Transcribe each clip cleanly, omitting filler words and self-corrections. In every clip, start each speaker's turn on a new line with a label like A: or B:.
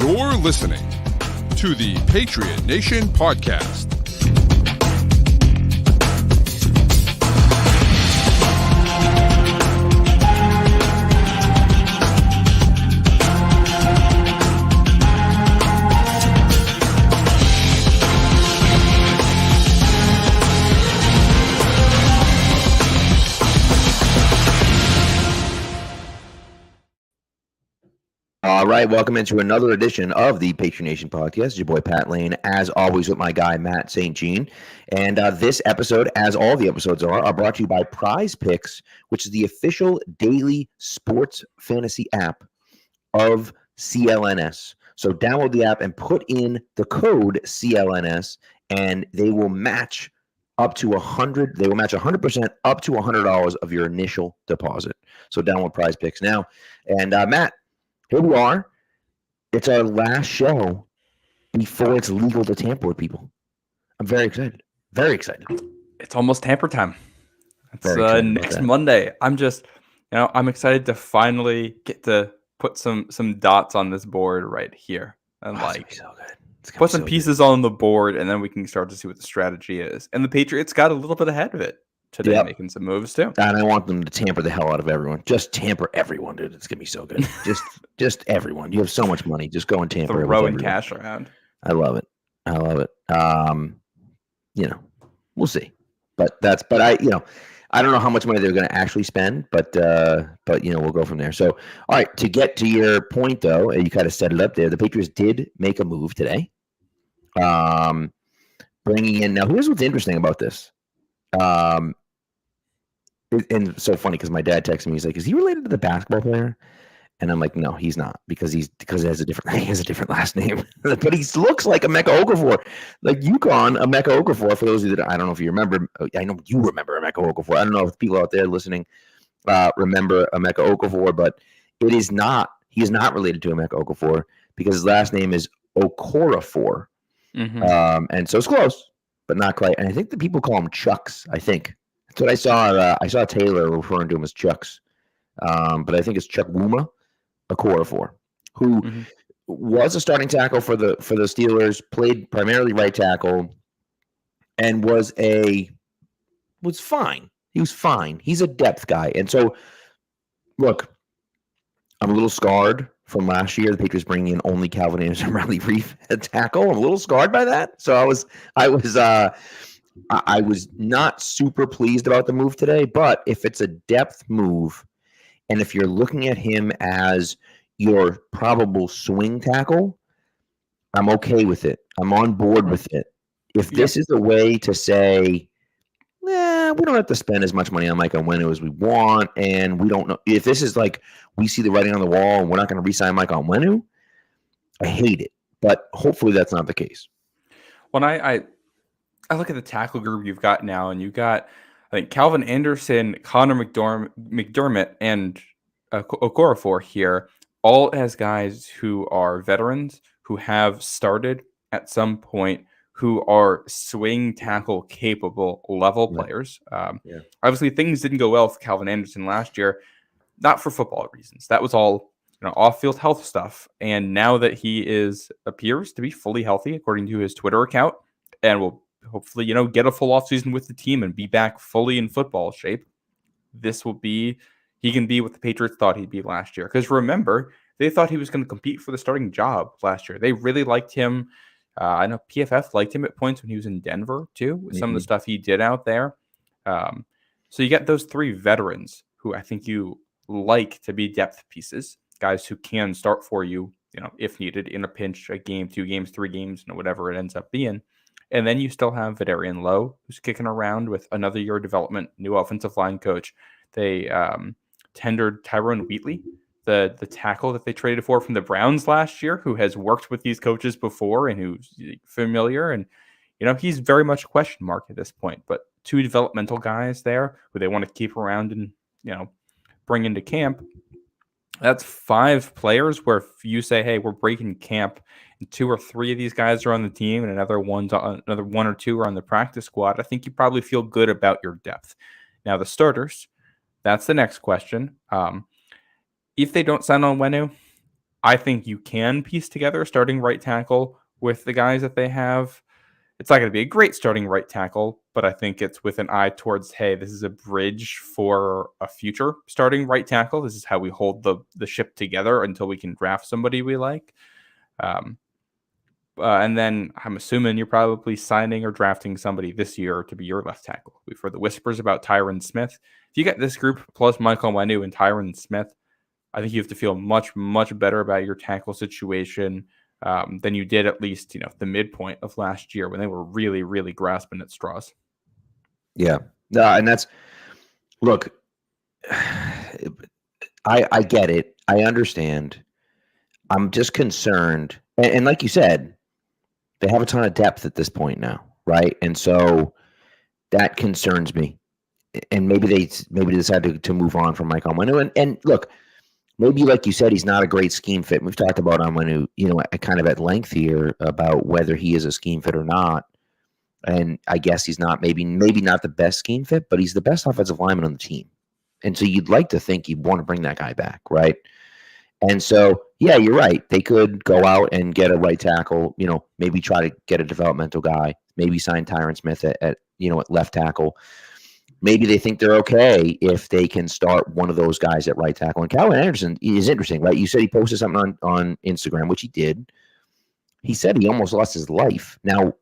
A: You're listening to the Patriot Nation Podcast.
B: All right, welcome into another edition of the Patriot Nation Podcast. It's your boy Pat Lane, as always, with my guy Matt St. Jean. And this episode, as all the episodes are brought to you by PrizePicks, which is the official daily sports fantasy app of CLNS. So download the app and put in the code CLNS, and they will match up to 100. They will match 100% up to $100 of your initial deposit. So download PrizePicks now. And Matt, here we are. It's our last show before it's legal to tamper with people. I'm very excited. Very excited.
C: It's almost tamper time. It's next Monday. I'm excited to finally get to put some dots on this board right here. And put some pieces on the board, and then we can start to see what the strategy is. And the Patriots got a little bit ahead of it today, making some moves too.
B: And I want them to tamper the hell out of everyone. Just tamper everyone, dude. It's gonna be so good. just everyone. You have so much money. Just go and tamper.
C: Throwing cash around.
B: I love it. We'll see. But I don't know how much money they're going to actually spend, but we'll go from there. So, all right, to get to your point though, you kind of set it up there. The Patriots did make a move today, bringing in. Now, here's what's interesting about this. And it's so funny because my dad texted me. He's like, "Is he related to the basketball player?" And I'm like, "No, he's not, because he has a different last name." But he looks like Emeka Okafor, like UConn Emeka Okafor. For those of you that I don't know if you remember, I know you remember Emeka Okafor. I don't know if people out there listening remember Emeka Okafor, but it is not. He is not related to Emeka Okafor because his last name is Okorafor, and so it's close, but not quite. And I think the people call him Chucks. I think that's what I saw. I saw Taylor referring to him as Chucks, but I think it's Chukwuma Okorafor, who was a starting tackle for the Steelers, played primarily right tackle, and was fine. He was fine. He's a depth guy, and so look, I'm a little scarred from last year. The Patriots bringing in only Calvin Anderson, Riley Reef at tackle. I'm a little scarred by that. So I was not super pleased about the move today. But if it's a depth move, and if you're looking at him as your probable swing tackle, I'm okay with it. I'm on board with it. If this is a way to say, we don't have to spend as much money on Mike Onwenu as we want, and we don't know if this is like we see the writing on the wall and we're not going to re-sign Mike Onwenu, I hate it. But hopefully that's not the case.
C: When I look at the tackle group you've got now, and you've got, I think, Calvin Anderson, Connor McDermott, and Okorafor here, all as guys who are veterans, who have started at some point, who are swing tackle capable level players. Obviously, things didn't go well for Calvin Anderson last year, not for football reasons. That was all off-field health stuff. And now that he appears to be fully healthy, according to his Twitter account, and will hopefully, get a full offseason with the team and be back fully in football shape, he can be what the Patriots thought he'd be last year. Because remember, they thought he was going to compete for the starting job last year. They really liked him. I know PFF liked him at points when he was in Denver too, with some of the stuff he did out there. So you get those three veterans who I think you like to be depth pieces, guys who can start for you, if needed in a pinch, a game, 2 games, 3 games, whatever it ends up being. And then you still have Vidarian Lowe, who's kicking around with another year of development, new offensive line coach. They tendered Tyrone Wheatley, the tackle that they traded for from the Browns last year, who has worked with these coaches before and who's familiar. And, he's very much a question mark at this point. But 2 developmental guys there who they want to keep around and, bring into camp. That's 5 players where if you say, hey, we're breaking camp, and 2 or 3 of these guys are on the team and another 1 or 2 are on the practice squad, I think you probably feel good about your depth. Now, the starters, that's the next question. If they don't sign Onwenu, I think you can piece together a starting right tackle with the guys that they have. It's not going to be a great starting right tackle, but I think it's with an eye towards, hey, this is a bridge for a future starting right tackle. This is how we hold the ship together until we can draft somebody we like. And then I'm assuming you're probably signing or drafting somebody this year to be your left tackle. We've heard the whispers about Tyron Smith. If you get this group plus Michael Onwenu and Tyron Smith, I think you have to feel much, much better about your tackle situation than you did at least, the midpoint of last year when they were really, really grasping at straws.
B: Yeah. No, and that's, look, I get it. I understand. I'm just concerned. And like you said, they have a ton of depth at this point now, right? And so that concerns me. And maybe they decided to move on from Mike Onwenu. And look, maybe like you said, he's not a great scheme fit. We've talked about Onwenu, kind of at length here about whether he is a scheme fit or not. And I guess he's not, maybe not the best scheme fit, but he's the best offensive lineman on the team. And so you'd like to think you'd want to bring that guy back, right? And so, yeah, you're right. They could go out and get a right tackle, maybe try to get a developmental guy, maybe sign Tyron Smith at left tackle. Maybe they think they're okay if they can start one of those guys at right tackle. And Calvin Anderson is interesting, right? You said he posted something on Instagram, which he did. He said he almost lost his life. Now,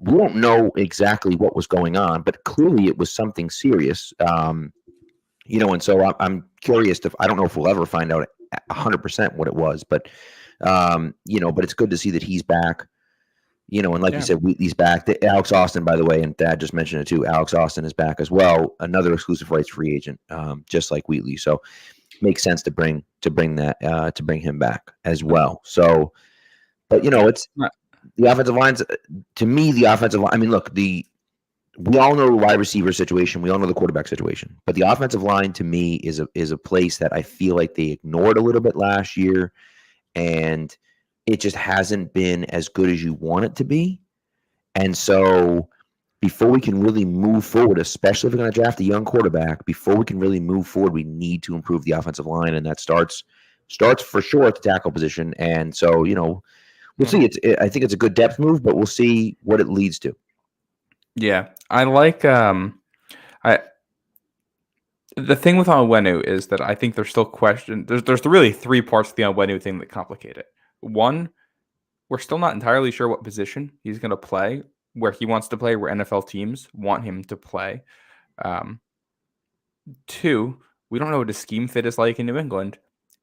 B: we don't know exactly what was going on, but clearly it was something serious. And so I'm curious I don't know if we'll ever find out 100% what it was, but but it's good to see that he's back. And like you said, Wheatley's back. Alex Austin, by the way, and Dad just mentioned it too. Alex Austin is back as well, another exclusive rights free agent, just like Wheatley. So makes sense to bring him back as well. So, but it's the offensive lines. To me, the offensive line. I mean, look, we all know the wide receiver situation. We all know the quarterback situation. But the offensive line, to me, is a place that I feel like they ignored a little bit last year, and it just hasn't been as good as you want it to be. And so before we can really move forward, especially if we're going to draft a young quarterback, before we can really move forward, we need to improve the offensive line. And that starts for sure at the tackle position. And so, we'll see. I think it's a good depth move, but we'll see what it leads to.
C: Yeah. I like the thing with Onwenu is that I think there's still questions. There's really three parts of the Onwenu thing that complicate it. One, we're still not entirely sure what position he's going to play, where he wants to play, where NFL teams want him to play. Two, we don't know what his scheme fit is like in New England.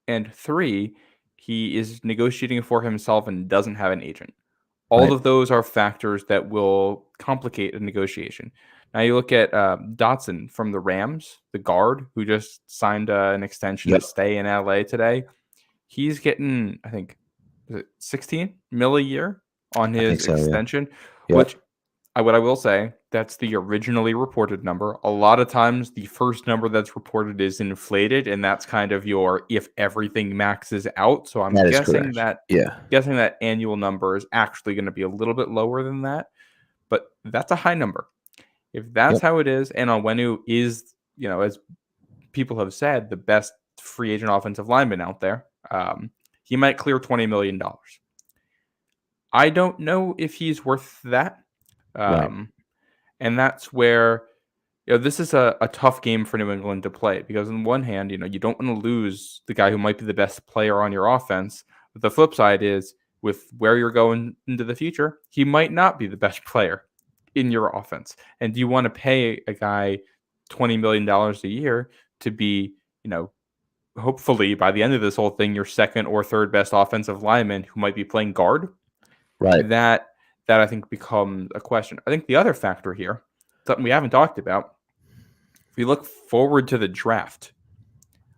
C: And three, he is negotiating for himself and doesn't have an agent. All of those are factors that will complicate a negotiation. Now you look at Dotson from the Rams, the guard, who just signed an extension to stay in LA today. He's getting, I think, 16 mil a year on his extension, which what I will say, that's the originally reported number. A lot of times the first number that's reported is inflated, and that's kind of your if everything maxes out. So I'm guessing that annual number is actually going to be a little bit lower than that, but that's a high number. If that's how it is, and Onwenu is, as people have said, the best free agent offensive lineman out there, he might clear $20 million. I don't know if he's worth that. And that's where, this is a tough game for New England to play, because on one hand, you don't want to lose the guy who might be the best player on your offense. But the flip side is, with where you're going into the future, he might not be the best player in your offense. And do you want to pay a guy $20 million a year to be, hopefully by the end of this whole thing, your second or third best offensive lineman who might be playing guard?
B: Right.
C: That I think becomes a question. I think the other factor here, something we haven't talked about, if we look forward to the draft,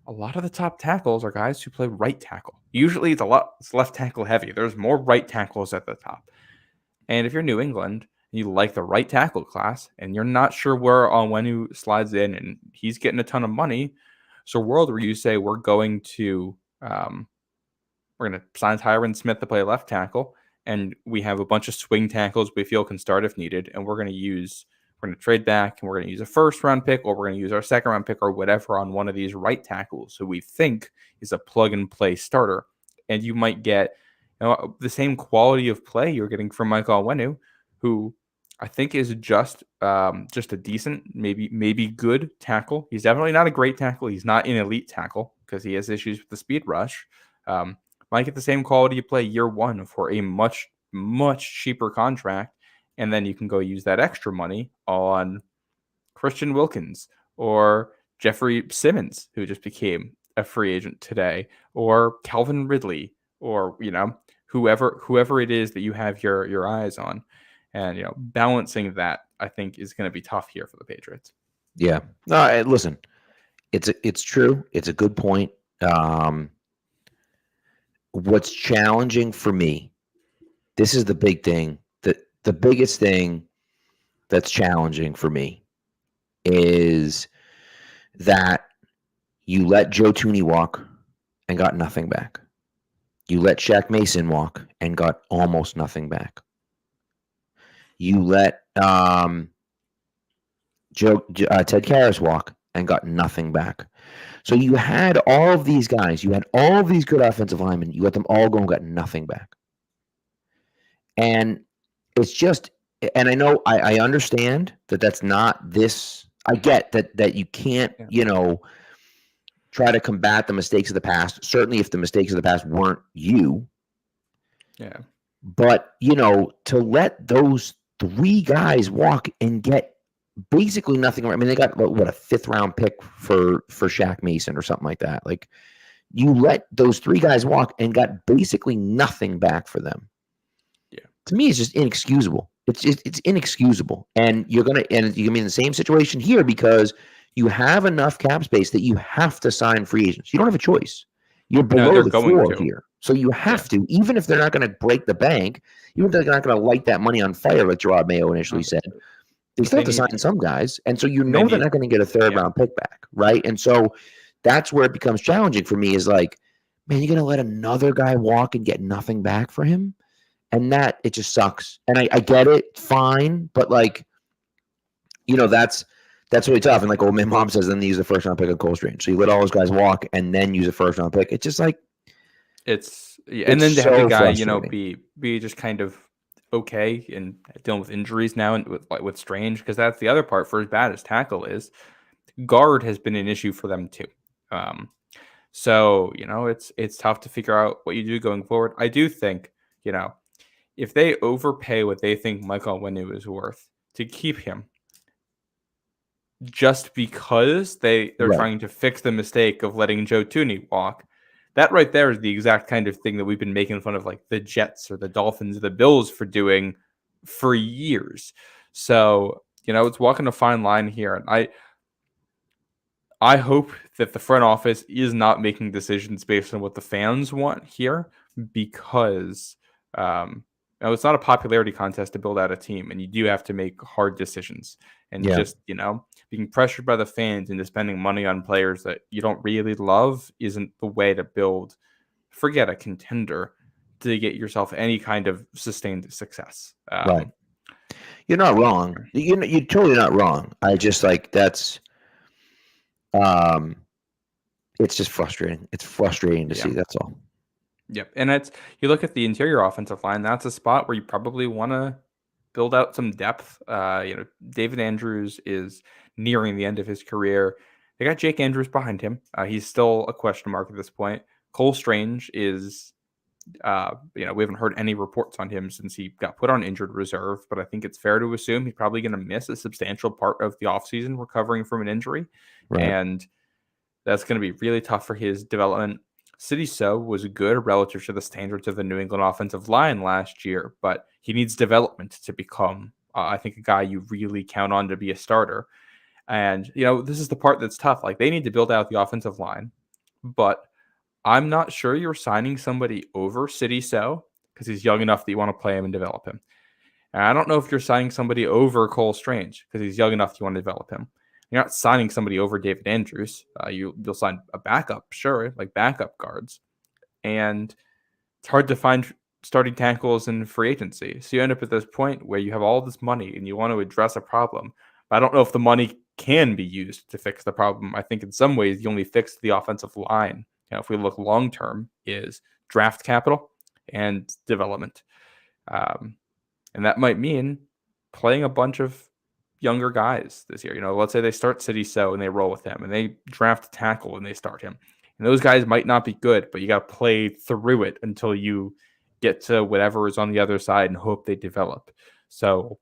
C: a lot of the top tackles are guys who play right tackle. Usually it's left tackle heavy. There's more right tackles at the top. And if you're New England and you like the right tackle class and you're not sure where Onwenu slides in and he's getting a ton of money, so a world where you say we're going to sign Tyron Smith to play left tackle, and we have a bunch of swing tackles we feel can start if needed, and we're going to trade back, and we're going to use a first-round pick, or we're going to use our second-round pick or whatever on one of these right tackles who we think is a plug-and-play starter. and you might get the same quality of play you're getting from Michael Onwenu, who I think is just a decent, maybe good tackle. He's definitely not a great tackle. He's not an elite tackle because he has issues with the speed rush. Might get the same quality of play year one for a much cheaper contract, and then you can go use that extra money on Christian Wilkins or Jeffrey Simmons, who just became a free agent today, or Calvin Ridley, or whoever it is that you have your eyes on. And balancing that, I think, is going to be tough here for the Patriots.
B: Yeah. No, listen, it's true. It's a good point. What's challenging for me, this is the big thing, the biggest thing that's challenging for me is that you let Joe Thuney walk and got nothing back. You let Shaq Mason walk and got almost nothing back. You let Ted Karras walk and got nothing back. So you had all of these guys. You had all of these good offensive linemen. You let them all go and got nothing back. And it's just, and I know, I understand that that's not this. I get that you can't, try to combat the mistakes of the past. Certainly if the mistakes of the past weren't you.
C: Yeah.
B: But, to let those three guys walk and get basically nothing. I mean, they got what, a 5th round pick for Shaq Mason or something like that. Like, you let those three guys walk and got basically nothing back for them.
C: Yeah.
B: To me, it's just inexcusable. It's inexcusable. And you're gonna be in the same situation here because you have enough cap space that you have to sign free agents. You don't have a choice. You're below the floor here. So you have to, even if they're not going to break the bank, even if they're not going to light that money on fire, like Gerard Mayo initially said, they still have to sign some guys. And so they're not going to get a 3rd round pick back, right? And so that's where it becomes challenging for me is like, man, you're going to let another guy walk and get nothing back for him? And that, it just sucks. And I get it, fine, but like, that's really tough. And like old man mom says, then they use the 1st round pick on Cole Strange. So you let all those guys walk and then use a 1st round pick. It's just like,
C: and then to have the guy, be just kind of okay and dealing with injuries now and with Strange, because that's the other part. For as bad as tackle is, guard has been an issue for them too. So it's tough to figure out what you do going forward. I do think if they overpay what they think Michael Onwenu is worth to keep him, just because they're trying to fix the mistake of letting Joe Thuney walk. That right there is the exact kind of thing that we've been making fun of, like the Jets or the Dolphins or the Bills for doing for years. So, it's walking a fine line here. And I hope that the front office is not making decisions based on what the fans want here, because it's not a popularity contest to build out a team, and you do have to make hard decisions. And just, being pressured by the fans into spending money on players that you don't really love isn't the way to build, forget a contender, to get yourself any kind of sustained success.
B: Right. You're not wrong. You're totally not wrong. I just like, that's, it's just frustrating. It's frustrating to see. That's all.
C: Yep. And you look at the interior offensive line, that's a spot where you probably want to build out some depth. David Andrews is nearing the end of his career. They got Jake Andrews behind him. He's still a question mark at this point. Cole Strange is, we haven't heard any reports on him since he got put on injured reserve, but I think it's fair to assume he's probably going to miss a substantial part of the offseason recovering from an injury. Right. And that's going to be really tough for his development. Sidy Sow was good relative to the standards of the New England offensive line last year, but he needs development to become, I think, a guy you really count on to be a starter. And, this is the part that's tough. Like, they need to build out the offensive line, but I'm not sure you're signing somebody over Sidy Sow because he's young enough that you want to play him and develop him. And I don't know if you're signing somebody over Cole Strange because he's young enough you want to develop him. You're not signing somebody over David Andrews. You'll sign a backup, sure, like backup guards. And it's hard to find starting tackles in free agency. So you end up at this point where you have all this money and you want to address a problem. But I don't know if the money can be used to fix the problem. I think in some ways you only fix the offensive line if we look long term, is draft capital and development. And that might mean playing a bunch of younger guys this year. Let's say they start City So and they roll with him, and they draft a tackle and they start him. And those guys might not be good, but you got to play through it until you get to whatever is on the other side and hope they develop. So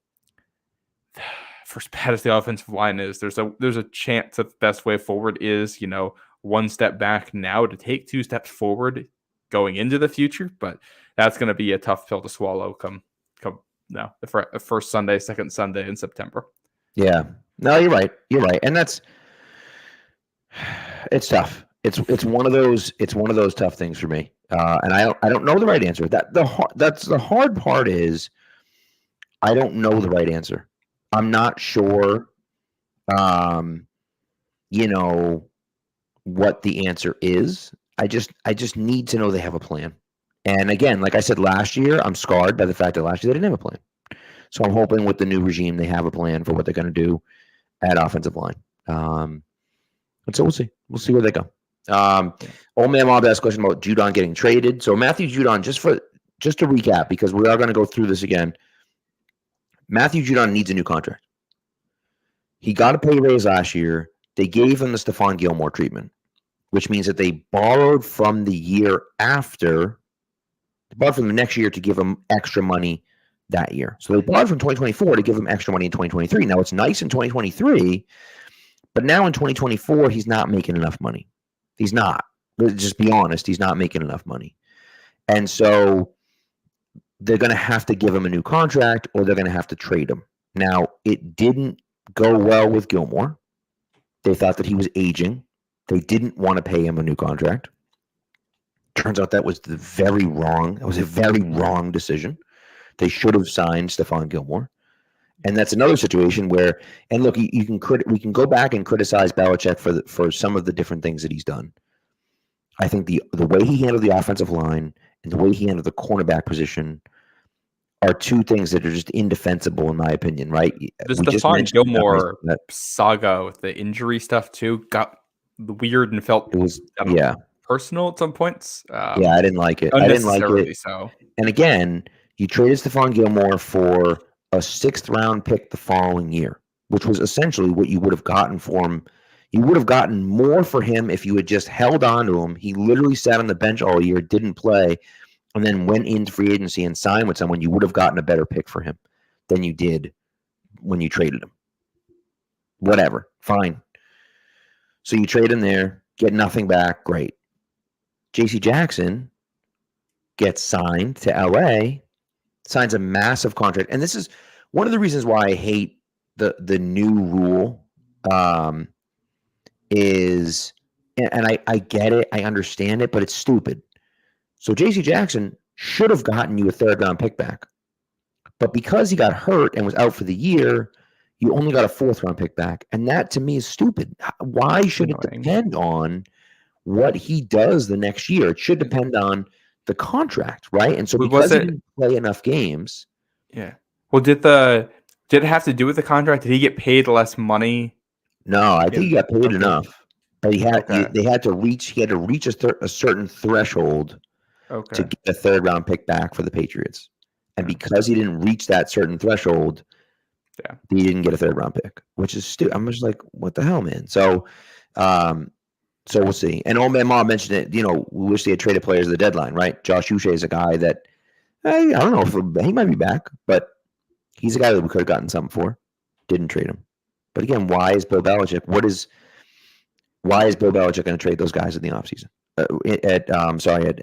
C: for as bad as the offensive line is, there's a chance that the best way forward is, one step back now to take 2 steps forward going into the future. But that's going to be a tough pill to swallow come the first Sunday, second Sunday in September.
B: Yeah, no, you're right. And it's tough. It's one of those tough things for me. And I don't know the right answer. That's the hard part is I don't know the right answer. I'm not sure, what the answer is. I just need to know they have a plan. And again, like I said last year, I'm scarred by the fact that last year they didn't have a plan. So I'm hoping with the new regime they have a plan for what they're going to do at offensive line. And so we'll see. We'll see where they go. Old Man Mob asked a question about Judon getting traded. So Matthew Judon, just to recap, because we are going to go through this again. Matthew Judon needs a new contract. He got a pay raise last year. They gave him the Stephon Gilmore treatment, which means that they borrowed from the year after. They borrowed from the next year to give him extra money that year. So they borrowed from 2024 to give him extra money in 2023. Now it's nice in 2023, but now in 2024, he's not making enough money. He's not. Let's just be honest. He's not making enough money. And so they're going to have to give him a new contract or they're going to have to trade him. Now, it didn't go well with Gilmore. They thought that he was aging. They didn't want to pay him a new contract. Turns out that was a very wrong decision. They should have signed Stephon Gilmore. And that's another situation where, and look, we can go back and criticize Belichick for some of the different things that he's done. I think the way he handled the offensive line and the way he handled the cornerback position are two things that are just indefensible in my opinion, right?
C: The Stephon Gilmore saga with the injury stuff too got weird and felt personal at some points.
B: I didn't like it.
C: So.
B: And again, you traded Stephon Gilmore for a 6th round pick the following year, which was essentially what you would have gotten for him. You would have gotten more for him if you had just held on to him. He literally sat on the bench all year, didn't play, and then went into free agency and signed with someone. You would have gotten a better pick for him than you did when you traded him. Whatever, fine. So you trade him there, get nothing back, great. J.C. Jackson gets signed to L.A., signs a massive contract. And this is one of the reasons why I hate the new rule is, and I get it, I understand it, but it's stupid. So J.C. Jackson should have gotten you a 3rd round pick back. But because he got hurt and was out for the year, you only got a 4th round pick back. And that to me is stupid. Why should it depend on what he does the next year? It should depend on the contract, right? And so because he didn't play enough games.
C: Yeah. Well, did it have to do with the contract? Did he get paid less money?
B: No, I think he got paid enough. But he had to reach a certain threshold to get a 3rd round pick back for the Patriots. And because he didn't reach that certain threshold, he didn't get a 3rd round pick, which is stupid. I'm just like, what the hell, man? So we'll see. And Old Man Mom mentioned it, we wish they had traded players at the deadline, right? Josh Uche is a guy that, I don't know if he might be back, but he's a guy that we could have gotten something for. Didn't trade him. But again, why is Bill Belichick going to trade those guys in the offseason? At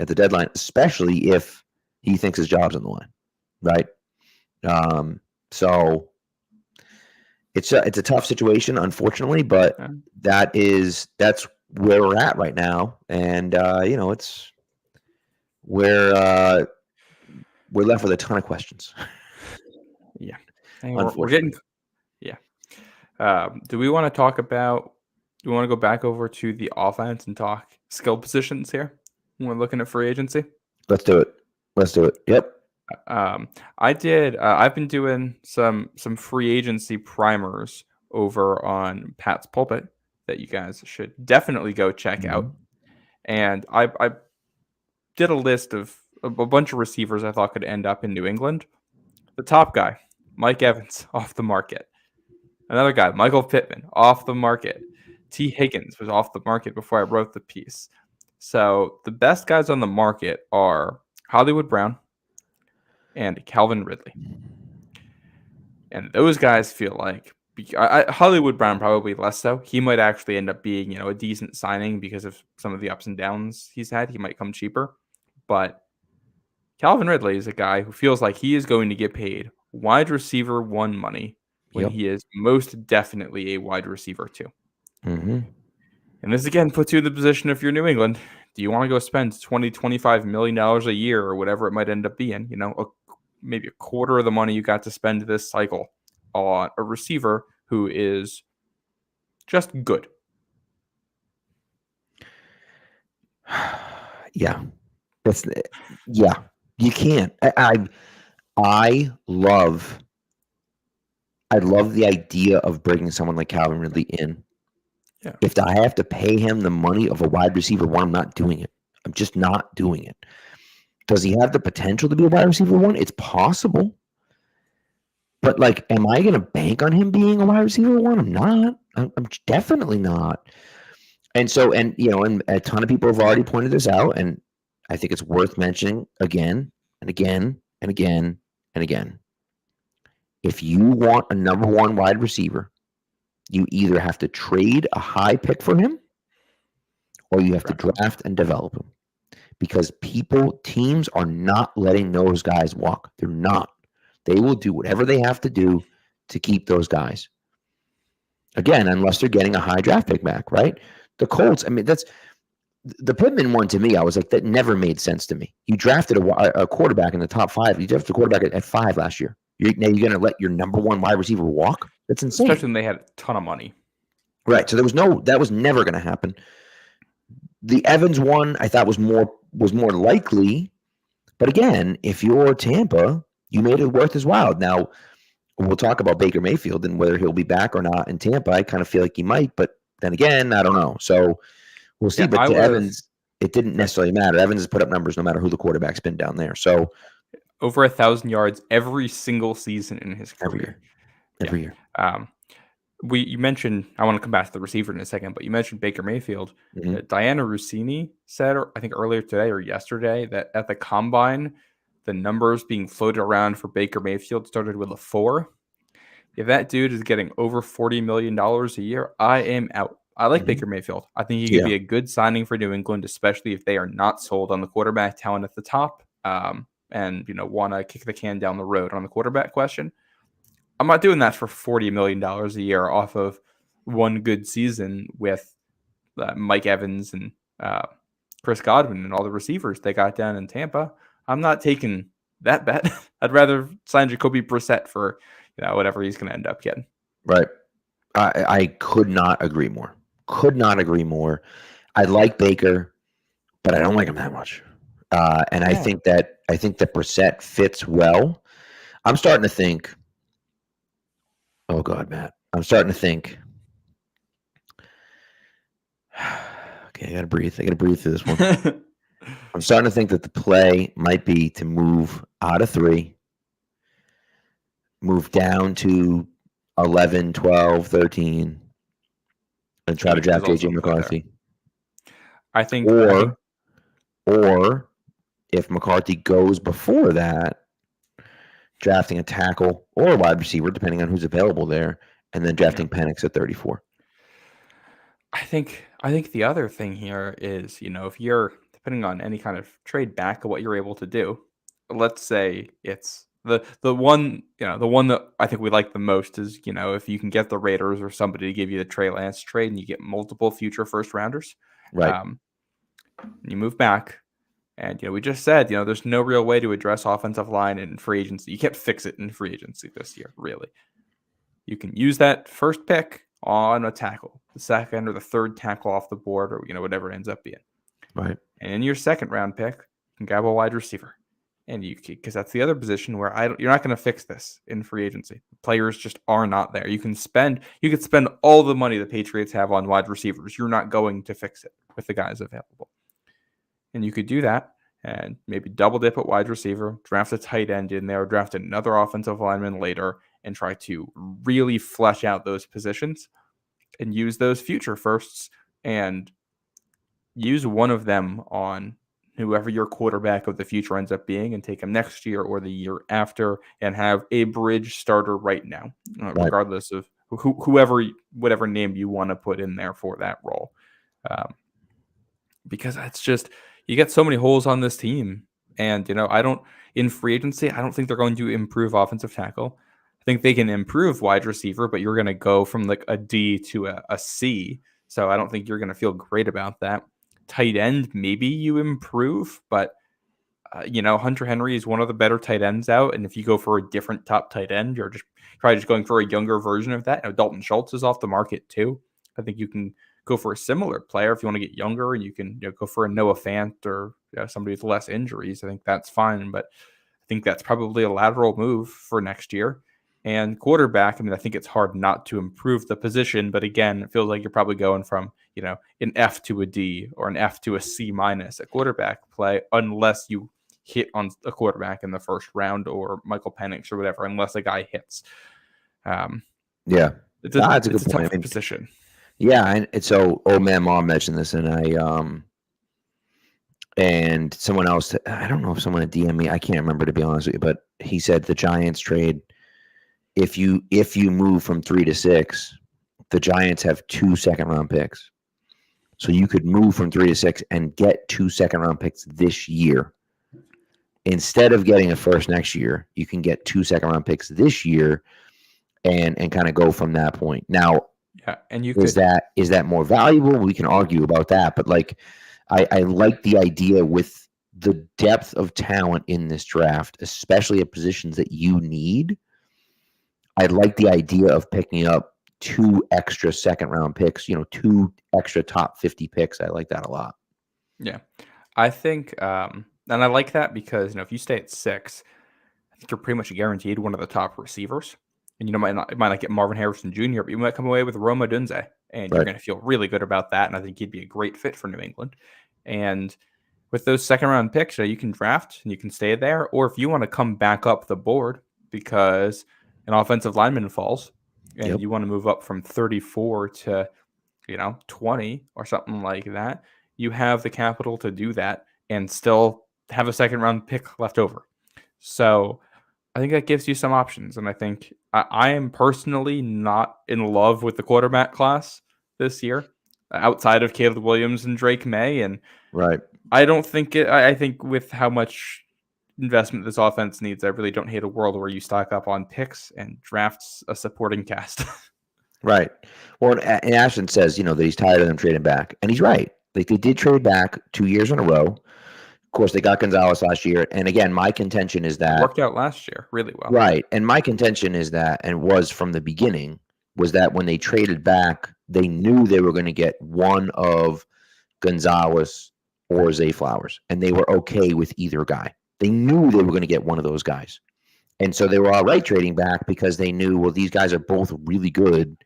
B: the deadline, especially if he thinks his job's on the line, right? So it's a tough situation, unfortunately, but that's where we're at right now, and it's we're left with a ton of questions.
C: Yeah, we're getting. Yeah. Do we want to talk about? Do we want to go back over to the offense and talk skill positions here when we're looking at free agency?
B: Let's do it. Yep.
C: I've been doing some free agency primers over on Pat's Pulpit that you guys should definitely go check out. And I did a list of a bunch of receivers I thought could end up in New England. The top guy, Mike Evans, off the market. Another guy, Michael Pittman, off the market. T. Higgins was off the market before I wrote the piece. So the best guys on the market are Hollywood Brown and Calvin Ridley. And those guys feel like Hollywood Brown probably less so. He might actually end up being, a decent signing because of some of the ups and downs he's had. He might come cheaper. But Calvin Ridley is a guy who feels like he is going to get paid wide receiver 1 money when he is most definitely a wide receiver 2.
B: Mm-hmm.
C: And this again puts you in the position, if you're New England, do you want to go spend $20-25 million a year or whatever it might end up being? Maybe a quarter of the money you got to spend this cycle on a receiver who is just good.
B: Yeah. You can't. I love the idea of bringing someone like Calvin Ridley in.
C: Yeah.
B: If I have to pay him the money of a wide receiver 1, I'm not doing it. I'm just not doing it. Does he have the potential to be a wide receiver 1? It's possible. But am I going to bank on him being a wide receiver 1? I'm not. I'm definitely not. And so, and a ton of people have already pointed this out, and I think it's worth mentioning again and again and again and again. If you want a number 1 wide receiver, you either have to trade a high pick for him or you have to draft and develop him. Because teams are not letting those guys walk. They're not. They will do whatever they have to do to keep those guys. Again, unless they're getting a high draft pick back, right? The Colts, that's the Pittman one to me. I was like, that never made sense to me. You drafted a quarterback in the top 5. You drafted a quarterback at 5 last year. Now you're going to let your number 1 wide receiver walk? That's insane.
C: Especially when they had a ton of money.
B: Right. So that was never going to happen. The Evans one I thought was more likely. But again, if you're Tampa, you made it worth his while. Now, we'll talk about Baker Mayfield and whether he'll be back or not in Tampa. I kind of feel like he might, but then again, I don't know. So we'll see. But to Evans, it didn't necessarily matter. Evans has put up numbers no matter who the quarterback's been down there. So
C: over 1,000 yards every single season in his career.
B: Every year.
C: You mentioned, I want to come back to the receiver in a second, but you mentioned Baker Mayfield.
B: Mm-hmm.
C: Diana Rossini said, I think earlier today or yesterday, that at the combine, the numbers being floated around for Baker Mayfield started with a 4. If that dude is getting over $40 million a year, I am out. I like Baker Mayfield. I think he could be a good signing for New England, especially if they are not sold on the quarterback talent at the top and want to kick the can down the road on the quarterback question. I'm not doing that for $40 million a year off of one good season with Mike Evans and Chris Godwin and all the receivers they got down in Tampa. I'm not taking that bet. I'd rather sign Jacoby Brissett for whatever he's going to end up getting.
B: Right. I could not agree more. I like Baker, but I don't like him that much. And I think that Brissett fits well. I'm starting to think. Oh God, Matt. I'm starting to think. Okay, I gotta breathe. Through this one. I'm starting to think that the play might be to move out of 3, move down to 11, 12, 13, and try to draft AJ McCarthy.
C: I think,
B: or if McCarthy goes before that, drafting a tackle or a wide receiver, depending on who's available there, and then drafting Penix at 34.
C: I think the other thing here is, if you're depending on any kind of trade back of what you're able to do, let's say it's the one that I think we like the most is, if you can get the Raiders or somebody to give you the Trey Lance trade and you get multiple future first rounders,
B: right?
C: You move back. And, we just said, there's no real way to address offensive line in free agency. You can't fix it in free agency this year, really. You can use that first pick on a tackle, the second or the third tackle off the board, or, whatever it ends up being.
B: Right.
C: And in your second round pick, you can grab a wide receiver. And because that's the other position where you're not going to fix this in free agency. Players just are not there. You could spend all the money the Patriots have on wide receivers. You're not going to fix it with the guys available. And you could do that and maybe double dip at wide receiver, draft a tight end in there, draft another offensive lineman later, and try to really flesh out those positions and use those future firsts and use one of them on whoever your quarterback of the future ends up being and take him next year or the year after and have a bridge starter right now, regardless of whatever name you want to put in there for that role. Because it's just, you get so many holes on this team. And, in free agency, I don't think they're going to improve offensive tackle. I think they can improve wide receiver, but you're going to go from like a D to a C. So I don't think you're going to feel great about that. Tight end, maybe you improve, but Hunter Henry is one of the better tight ends out. And if you go for a different top tight end, you're probably just going for a younger version of that. Dalton Schultz is off the market too. I think you can go for a similar player if you want to get younger, and you can go for a Noah Fant or somebody with less injuries. I think that's fine, but I think that's probably a lateral move for next year. And quarterback, I think it's hard not to improve the position, but again, it feels like you're probably going from an F to a D or an F to a C minus at quarterback play, unless you hit on a quarterback in the first round or Michael Penix or whatever, unless a guy hits.
B: Yeah,
C: it's a
B: good
C: tough
B: point.
C: position.
B: Yeah, and so old man mom mentioned this, and and someone else, I don't know if someone had DM me, I can't remember, to be honest with you, but he said the Giants trade, if you move from 3 to 6, the Giants have 2 second-round picks. So you could move from 3 to 6 and get 2 second-round picks this year. Instead of getting a first next year, you can get 2 second-round picks this year and kind of go from that point. Now,
C: and
B: is that more valuable? We can argue about that, but I like the idea with the depth of talent in this draft, especially at positions that you need. I like the idea of picking up 2 extra second-round picks, 2 extra top 50 picks. I like that a lot.
C: Yeah, I think, and I like that because if you stay at 6, I think you're pretty much guaranteed one of the top receivers. And might not get Marvin Harrison Jr., but you might come away with Rome Odunze, and you're going to feel really good about that. And I think he'd be a great fit for New England. And with those second-round picks, you can draft and you can stay there. Or if you want to come back up the board because an offensive lineman falls and you want to move up from 34 to 20 or something like that, you have the capital to do that and still have a second-round pick left over. So I think that gives you some options. And I think I am personally not in love with the quarterback class this year, outside of Caleb Williams and Drake May. And I don't think I think with how much investment this offense needs, I really don't hate a world where you stock up on picks and drafts a supporting cast.
B: Right. Well, and Ashton says, that he's tired of them trading back. And he's right. They did trade back 2 years in a row. Of course, they got Gonzalez last year. And again, my contention is that...
C: It worked out last year really well.
B: Right. And my contention is that, and was from the beginning, was that when they traded back, they knew they were going to get one of Gonzalez or Zay Flowers. And they were okay with either guy. They knew they were going to get one of those guys. And so they were all right trading back because they knew, well, these guys are both really good.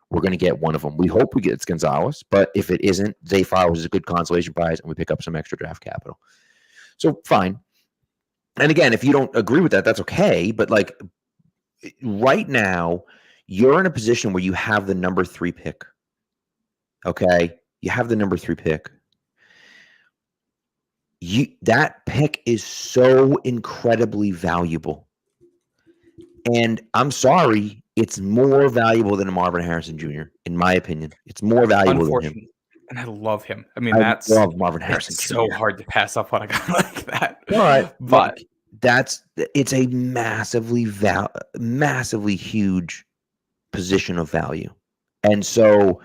B: We're going to get one of them. We hope we get Gonzalez. But if it isn't, Zay Flowers is a good consolation prize, and we pick up some extra draft capital. So fine. And again, if you don't agree with that, that's okay. But right now, you're in a position where you have the number 3 pick. Okay? You have the number 3 pick. That pick is so incredibly valuable. And I'm sorry, it's more valuable than a Marvin Harrison Jr., in my opinion. It's more valuable than him.
C: And I love him. I
B: love Marvin Harrison Jr.
C: It's so hard to pass up on a guy like that.
B: All right.
C: But
B: it's a massively huge position of value. And so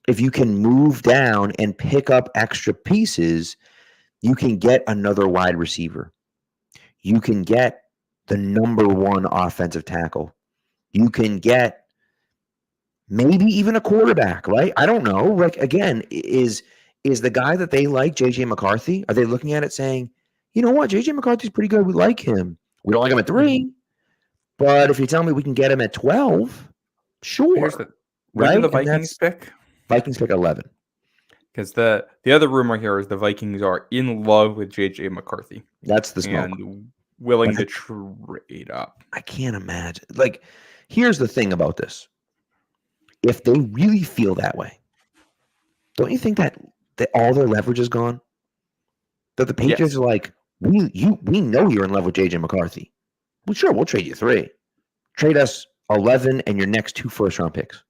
B: if you can move down and pick up extra pieces, you can get another wide receiver. You can get the number 1 offensive tackle. You can get maybe even a quarterback, right? I don't know. Again, is the guy that they like, JJ McCarthy? Are they looking at it saying, you know what, JJ McCarthy's pretty good. We like him. We don't like him at 3, but if you tell me we can get him at 12, sure.
C: Where do the Vikings pick?
B: Vikings pick 11.
C: Because the other rumor here is the Vikings are in love with J.J. McCarthy.
B: That's the smoke.
C: And willing to trade up.
B: I can't imagine. Like, here's the thing about this. If they really feel that way, don't you think that all their leverage is gone? That the Patriots are like, we know you're in love with J.J. McCarthy. Well, sure, we'll trade you 3. Trade us 11 and your next 2 first-round picks.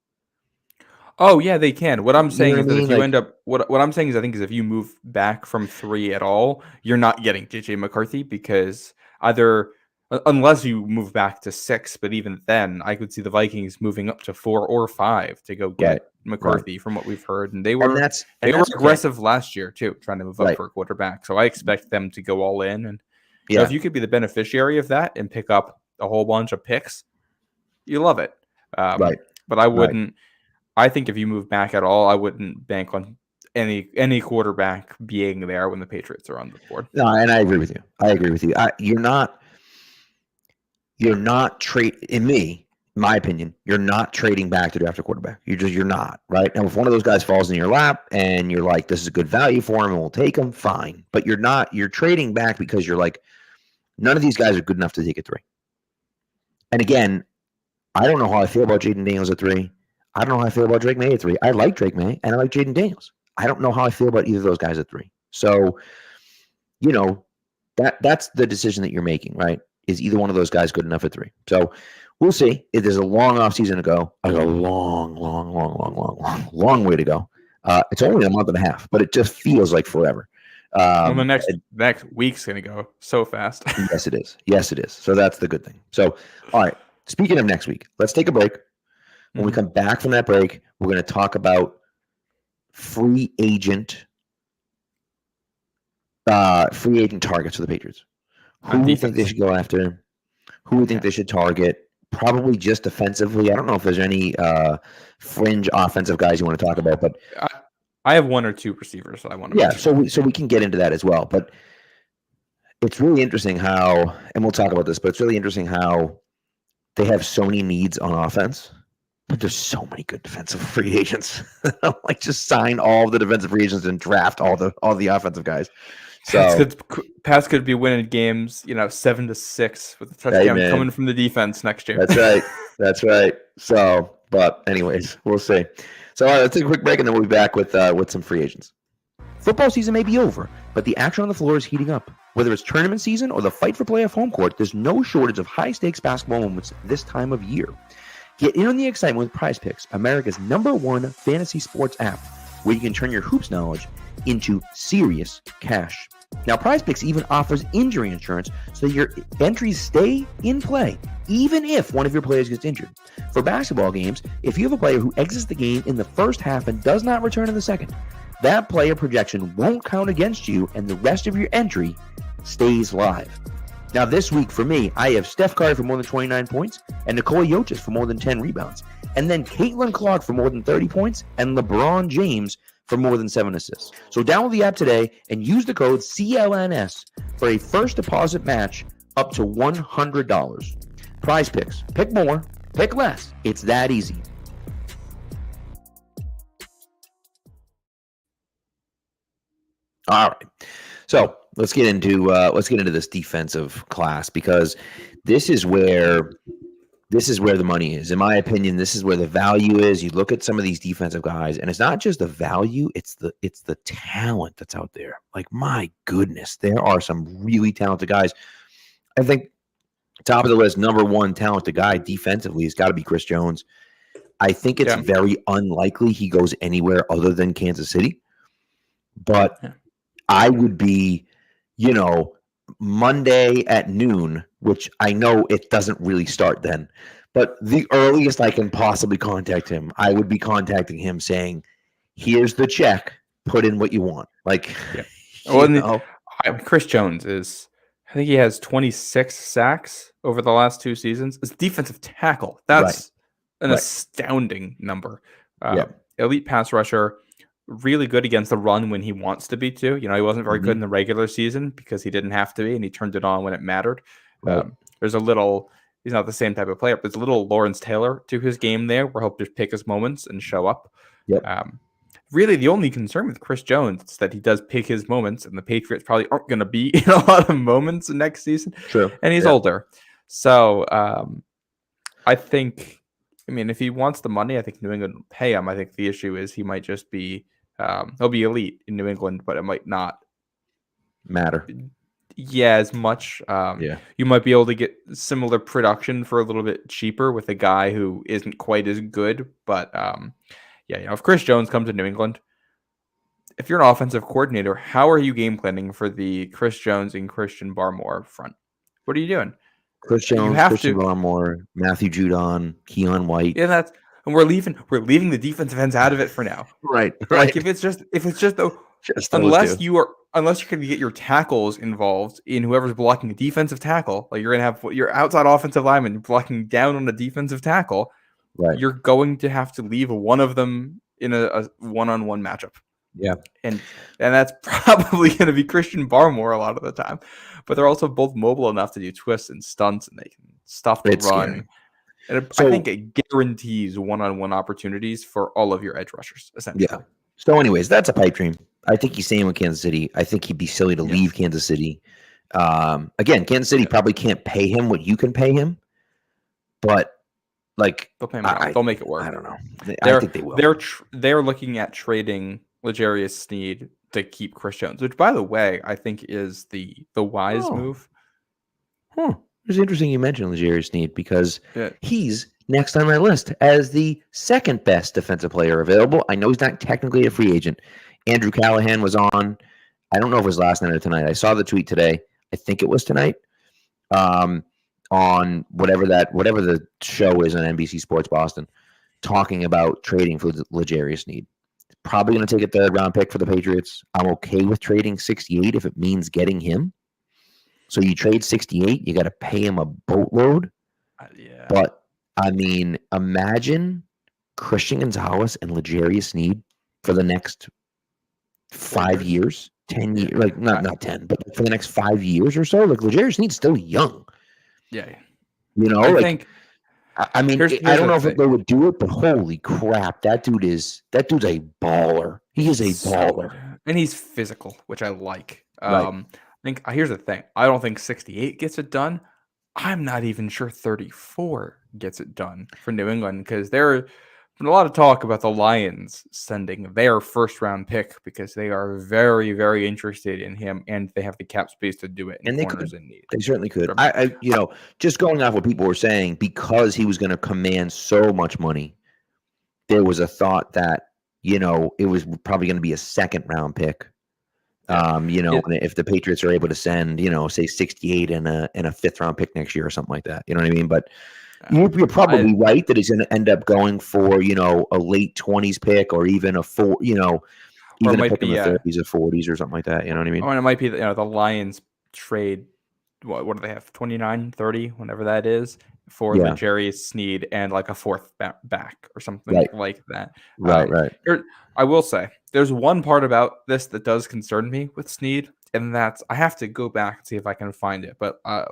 C: Oh yeah, they can. What I'm saying is that if you
B: Like,
C: end up, what I'm saying is, I think is if you move back from 3 at all, you're not getting JJ McCarthy because either unless you move back to 6, but even then, I could see the Vikings moving up to 4 or 5 to go get McCarthy from what we've heard, and they were aggressive last year too, trying to move up for a quarterback. So I expect them to go all in, and you know, if you could be the beneficiary of that and pick up a whole bunch of picks, you love it. But I wouldn't. I think if you move back at all, I wouldn't bank on any quarterback being there when the Patriots are on the board.
B: No, and I agree with you. You're not in my opinion, you're not trading back to draft a quarterback. You're not, right? And if one of those guys falls in your lap and you're like, this is a good value for him and we'll take him, fine. But you're trading back because you're like, none of these guys are good enough to take a 3. And again, I don't know how I feel about Jaden Daniels at 3. I don't know how I feel about Drake May at 3. I like Drake May and I like Jaden Daniels. I don't know how I feel about either of those guys at 3. So, you know, that's the decision that you're making, right? Is either one of those guys good enough at 3? So we'll see. If there's a long off season to go, a long way to go. It's only a month and a half, but it just feels like forever.
C: The next week's going to go so fast.
B: Yes, it is. So that's the good thing. So, all right. Speaking of next week, let's take a break. When we come back from that break, we're going to talk about free agent targets for the Patriots. Who do you think they should go after? Who do you think they should target? Probably just defensively. I don't know if there's any fringe offensive guys you want to talk about, but
C: I have 1 or 2 receivers that I want to mention.
B: So we can get into that as well. But it's really interesting how, and we'll talk about this, but it's really interesting how they have so many needs on offense. But there's so many good defensive free agents. Like, just sign all the defensive free agents and draft all the offensive guys. So
C: Pats could be winning games, 7-6 with a touchdown coming from the defense next year.
B: That's right. So, but anyways, we'll see. So let's take a quick break and then we'll be back with some free agents. Football season may be over, but the action on the floor is heating up. Whether it's tournament season or the fight for playoff home court, there's no shortage of high-stakes basketball moments this time of year. Get in on the excitement with PrizePicks, America's #1 fantasy sports app, where you can turn your hoops knowledge into serious cash. Now, PrizePicks even offers injury insurance so your entries stay in play, even if one of your players gets injured. For basketball games, if you have a player who exits the game in the first half and does not return in the second, that player projection won't count against you and the rest of your entry stays live. Now, this week for me, I have Steph Curry for more than 29 points and Nikola Jokic for more than 10 rebounds. And then Caitlin Clark for more than 30 points and LeBron James for more than 7 assists. So download the app today and use the code CLNS for a first deposit match up to $100. PrizePicks. Pick more, pick less. It's that easy. All right. So let's get into this defensive class, because this is where the money is. In my opinion, this is where the value is. You look at some of these defensive guys, and it's not just the value, it's the talent that's out there. Like, my goodness, there are some really talented guys. I think top of the list, #1 talented guy defensively has got to be Chris Jones. I think it's very unlikely he goes anywhere other than Kansas City. But I would be, Monday at noon, which I know it doesn't really start then, but the earliest I can possibly contact him, I would be contacting him saying, here's the check, put in what you want. Like,
C: Chris Jones I think he has 26 sacks over the last 2 seasons. It's defensive tackle. That's an astounding number. Elite pass rusher. Really good against the run when he wants to be too. He wasn't very good in the regular season because he didn't have to be, and he turned it on when it mattered. He's not the same type of player, but there's a little Lawrence Taylor to his game there, where he'll just pick his moments and show up. really the only concern with Chris Jones is that he does pick his moments, and the Patriots probably aren't going to be in a lot of moments next season.
B: True.
C: And he's older. So I think, if he wants the money, I think New England will pay him. I think the issue is he might just be, he'll be elite in New England, but it might not
B: matter.
C: Yeah, as much. You might be able to get similar production for a little bit cheaper with a guy who isn't quite as good. But if Chris Jones comes to New England, if you're an offensive coordinator, how are you game planning for the Chris Jones and Christian Barmore front? What are you doing?
B: Chris Jones, Christian Barmore, Matthew Judon, Keon White.
C: Yeah, and we're leaving the defensive ends out of it for now.
B: Right.
C: Like if it's just unless you're going to get your tackles involved in whoever's blocking a defensive tackle, like you're going to have your outside offensive lineman blocking down on a defensive tackle,
B: right?
C: You're going to have to leave one of them in a one-on-one matchup.
B: Yeah,
C: and that's probably going to be Christian Barmore a lot of the time. But they're also both mobile enough to do twists and stunts, and they can stuff the run. Scary. And I think it guarantees one-on-one opportunities for all of your edge rushers, essentially.
B: Yeah. So, anyways, that's a pipe dream. I think he's staying with Kansas City. I think he'd be silly to leave Kansas City. Again, Kansas City probably can't pay him what you can pay him, but like
C: they'll pay him. They'll make it work.
B: I don't know. I think they will.
C: They're looking at trading L'Jarius Sneed to keep Chris Jones, which, by the way, I think is the wise move.
B: It's interesting you mentioned L'Jarius Sneed because he's next on my list as the second best defensive player available. I know he's not technically a free agent. Andrew Callahan was on. I don't know if it was last night or tonight. I saw the tweet today. I think it was tonight. On whatever the show is on NBC Sports Boston, talking about trading for L'Jarius Sneed. Probably going to take a third-round pick for the Patriots. I'm okay with trading 68 if it means getting him. So you trade 68, you got to pay him a boatload. But imagine Christian Gonzalez and L'Jarius Sneed for the next 5 years, 10 years, like not 10, but for the next 5 years or so. Like L'Jarius Sneed's still young.
C: Yeah.
B: I think. I don't know if they would do it, but holy crap, that dude's a baller. He is a baller,
C: and he's physical, which I like.
B: Right.
C: Here's the thing: I don't think 68 gets it done. I'm not even sure 34 gets it done for New England because there's been a lot of talk about the Lions sending their first-round pick because they are very, very interested in him, and they have the cap space to do it.
B: And they could. In need. They certainly could. Just going off what people were saying, because he was going to command so much money, there was a thought that it was probably going to be a second-round pick. If the Patriots are able to send, say 68 and a fifth-round pick next year or something like that, you know what I mean? But you're probably right that he's going to end up going for, a late 20s pick or even a even a pick in the 30s or 40s or something like that. You know what I mean?
C: And it might be the Lions trade. What do they have? 29, 30, whenever that is, for L'Jarius Sneed and like a fourth back or something like that.
B: Right.
C: I will say there's one part about this that does concern me with Sneed, and that's I have to go back and see if I can find it. But I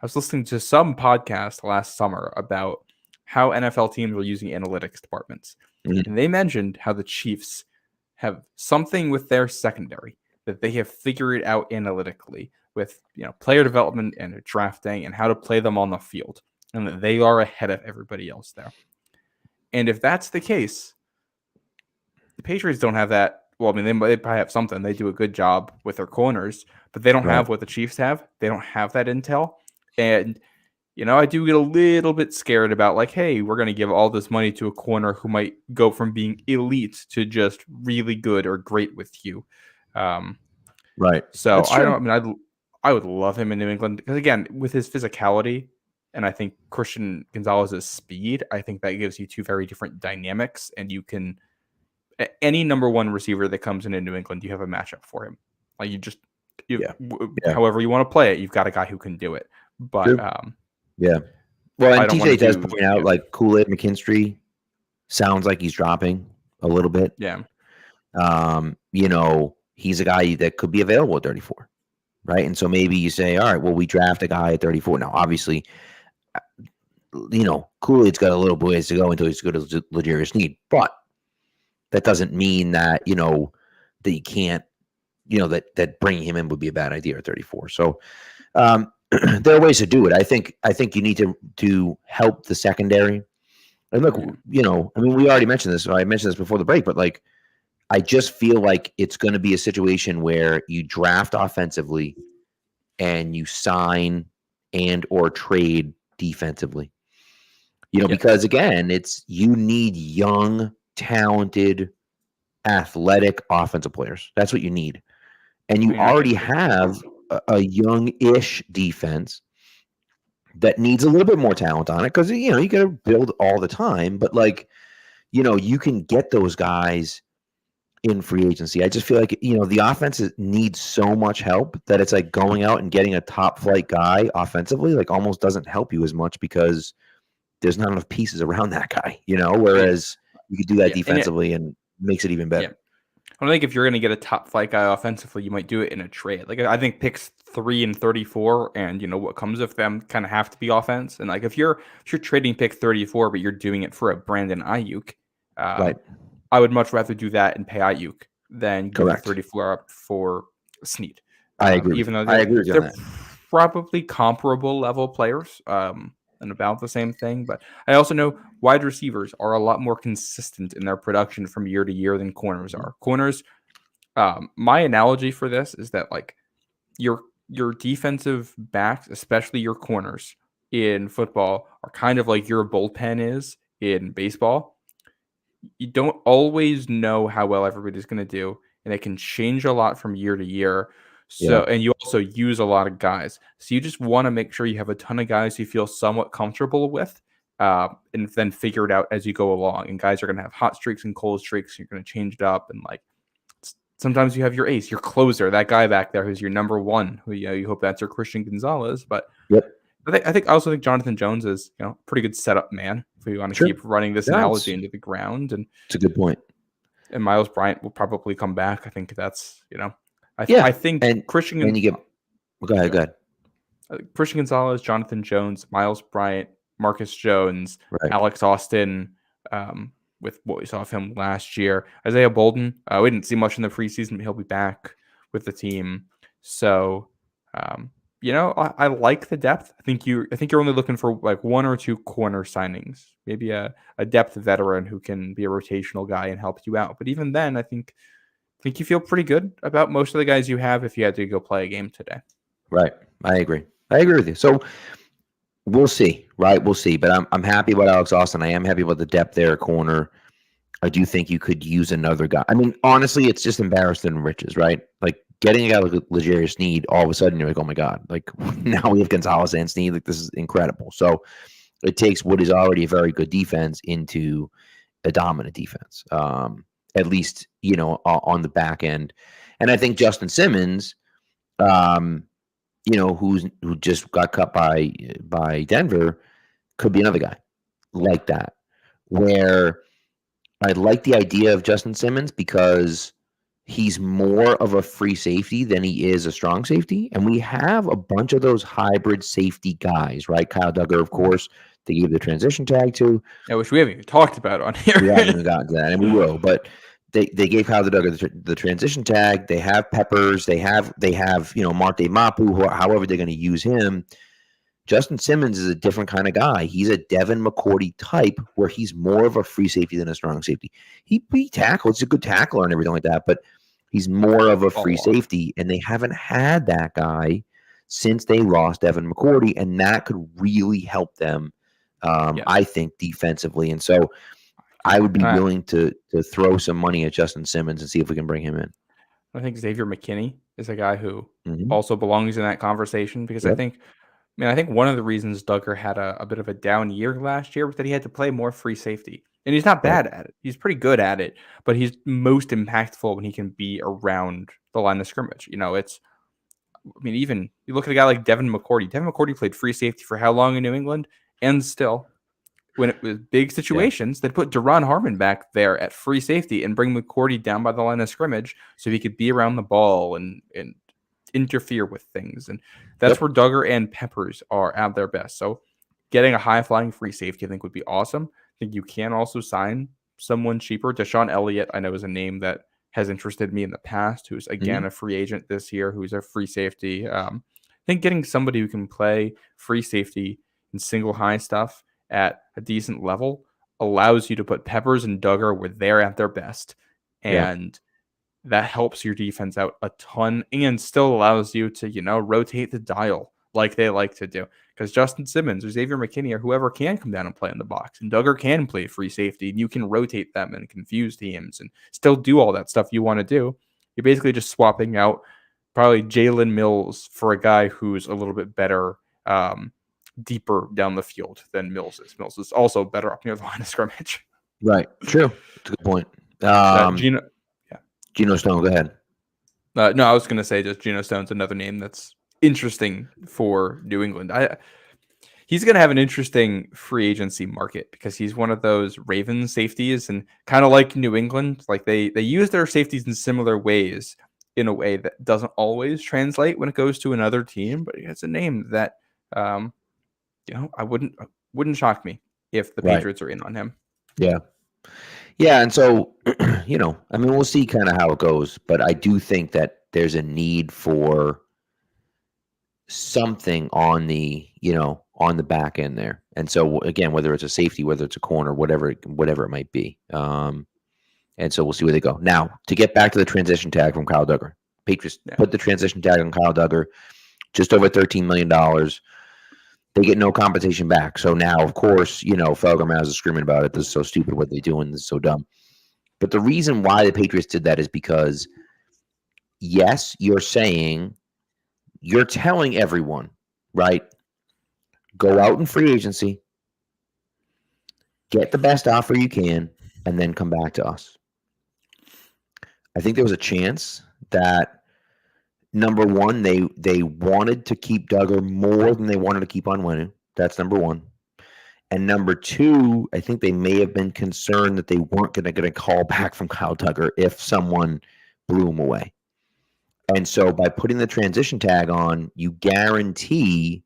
C: was listening to some podcast last summer about how NFL teams were using analytics departments. Mm-hmm. And they mentioned how the Chiefs have something with their secondary that they have figured out analytically with player development and drafting and how to play them on the field. And that they are ahead of everybody else there. And if that's the case, the Patriots don't have that. Well, they probably have something. They do a good job with their corners, but they don't have what the Chiefs have. They don't have that intel. And, I do get a little bit scared about like, hey, we're going to give all this money to a corner who might go from being elite to just really good or great with you.
B: Right.
C: So I would love him in New England because, again, with his physicality and I think Christian Gonzalez's speed, I think that gives you two very different dynamics. And you can, any number one receiver that comes in New England, you have a matchup for him. Like however you want to play it, you've got a guy who can do it. But
B: well, and TJ does point out like Kool-Aid McKinstry sounds like he's dropping a little bit.
C: Yeah.
B: He's a guy that could be available at 34, right? And so maybe you say, all right, well, we draft a guy at 34. Now, obviously, Kool-Aid's got a little ways to go until he's good as L'Jarius Sneed. But that doesn't mean that, that you can't, that bringing him in would be a bad idea at 34. So there are ways to do it. I think you need to help the secondary. And look, I mean, we already mentioned this. I mentioned this before the break, but like, I just feel like it's going to be a situation where you draft offensively and you sign and or trade defensively. Because again, you need young, talented, athletic offensive players. That's what you need. And you already have a young-ish defense that needs a little bit more talent on it because, you got to build all the time. But, like, you can get those guys in free agency. I just feel like, the offense needs so much help that it's like going out and getting a top-flight guy offensively, like, almost doesn't help you as much because there's not enough pieces around that guy, whereas you could do that defensively and makes it even better.
C: Yeah. I think if you're going to get a top flight guy offensively, you might do it in a trade. Like, I think picks 3 and 34 and, what comes with them kind of have to be offense. And like, if you're trading pick 34, but you're doing it for a Brandon Ayuk,
B: right.
C: I would much rather do that and pay Ayuk than give 34 up for Sneed.
B: I agree.
C: Even though
B: I agree with you on
C: they're
B: that.
C: probably comparable level players. And about the same thing, but I also know wide receivers are a lot more consistent in their production from year to year than corners are. Corners, my analogy for this is that like your defensive backs, especially your corners in football, are kind of like your bullpen is in baseball. You don't always know how well everybody's going to do, and it can change a lot from year to year. So, and you also use a lot of guys. So you just want to make sure you have a ton of guys you feel somewhat comfortable with, and then figure it out as you go along. And guys are going to have hot streaks and cold streaks. You're going to change it up. And like, sometimes you have your ace, your closer, that guy back there who's your number one, who you hope that's your Christian Gonzalez. But I also think Jonathan Jones is, pretty good setup man if we want to keep running this analogy into the ground. And
B: it's a good point.
C: And Miles Bryant will probably come back. I think that's, I think Christian.
B: And you get. Go ahead.
C: Christian Gonzalez, Jonathan Jones, Miles Bryant, Marcus Jones, Alex Austin, with what we saw of him last year. Isaiah Bolden, we didn't see much in the preseason, but he'll be back with the team. So, I like the depth. I think you're only looking for like 1 or 2 corner signings, maybe a depth veteran who can be a rotational guy and help you out. But even then, I think you feel pretty good about most of the guys you have if you had to go play a game today.
B: Right. I agree with you. So we'll see, right? We'll see. But I'm happy about Alex Austin. I am happy about the depth there at corner. I do think you could use another guy. I mean, honestly, it's just embarrassing riches, right? Like getting a guy like L'Jarius Sneed, all of a sudden you're like, oh my God, like now we have Gonzalez and Sneed. Like this is incredible. So it takes what is already a very good defense into a dominant defense. At least, on the back end. And I think Justin Simmons, who just got cut by Denver, could be another guy like that, where I like the idea of Justin Simmons because he's more of a free safety than he is a strong safety. And we have a bunch of those hybrid safety guys, right? Kyle Duggar, of course, they gave the transition tag to.
C: Which we haven't even talked about on here.
B: We haven't even gotten to that, and we will, but they gave Kyle Duggar the transition tag. They have Peppers. They have Marte Mapu, however they're going to use him. Justin Simmons is a different kind of guy. He's a Devin McCourty type where he's more of a free safety than a strong safety. He tackles. He's a good tackler and everything like that, but he's more of a free safety, and they haven't had that guy since they lost Devin McCourty, and that could really help them, I think, defensively. And so I would be willing to throw some money at Justin Simmons and see if we can bring him in.
C: I think Xavier McKinney is a guy who also belongs in that conversation because I think one of the reasons Duggar had a bit of a down year last year was that he had to play more free safety. And he's not bad at it. He's pretty good at it, but he's most impactful when he can be around the line of scrimmage. Even you look at a guy like Devin McCourty. Devin McCourty played free safety for how long in New England? And still, when it was big situations, they'd put Duron Harmon back there at free safety and bring McCourty down by the line of scrimmage so he could be around the ball and interfere with things. And that's where Duggar and Peppers are at their best. So getting a high-flying free safety, I think, would be awesome. I think you can also sign someone cheaper. Deshaun Elliott, I know, is a name that has interested me in the past, who's again a free agent this year, who's a free safety. I think getting somebody who can play free safety and single high stuff at a decent level allows you to put Peppers and Duggar where they're at their best. And that helps your defense out a ton and still allows you to, rotate the dial like they like to do. Because Justin Simmons or Xavier McKinney or whoever can come down and play in the box, and Duggar can play free safety, and you can rotate them and confuse teams and still do all that stuff you want to do. You're basically just swapping out probably Jalen Mills for a guy who's a little bit better, deeper down the field than Mills is. Mills is also better up near the line of scrimmage.
B: Right. True. That's a good point. Geno Stone, go ahead.
C: No, I was going to say just Geno Stone's another name that's interesting for New England. He's going to have an interesting free agency market because he's one of those Ravens safeties, and kind of like New England, like they use their safeties in similar ways in a way that doesn't always translate when it goes to another team. But it's a name that I wouldn't shock me if the Patriots are in on him.
B: Yeah. Yeah, and so, we'll see kind of how it goes, but I do think that there's a need for something on the back end there. And so, again, whether it's a safety, whether it's a corner, whatever it might be. And so we'll see where they go. Now, to get back to the transition tag from Kyle Duggar, Patriots put the transition tag on Kyle Duggar, just over $13 million. They get no compensation back. So now, of course, Felger Maz is screaming about it. This is so stupid what they're doing. This is so dumb. But the reason why the Patriots did that is because, yes, you're telling everyone, right? Go out in free agency, get the best offer you can, and then come back to us. I think there was a chance that, number one, they wanted to keep Duggar more than they wanted to keep Onwenu. That's number one. And number two, I think they may have been concerned that they weren't going to get a call back from Kyle Duggar if someone blew him away. And so by putting the transition tag on, you guarantee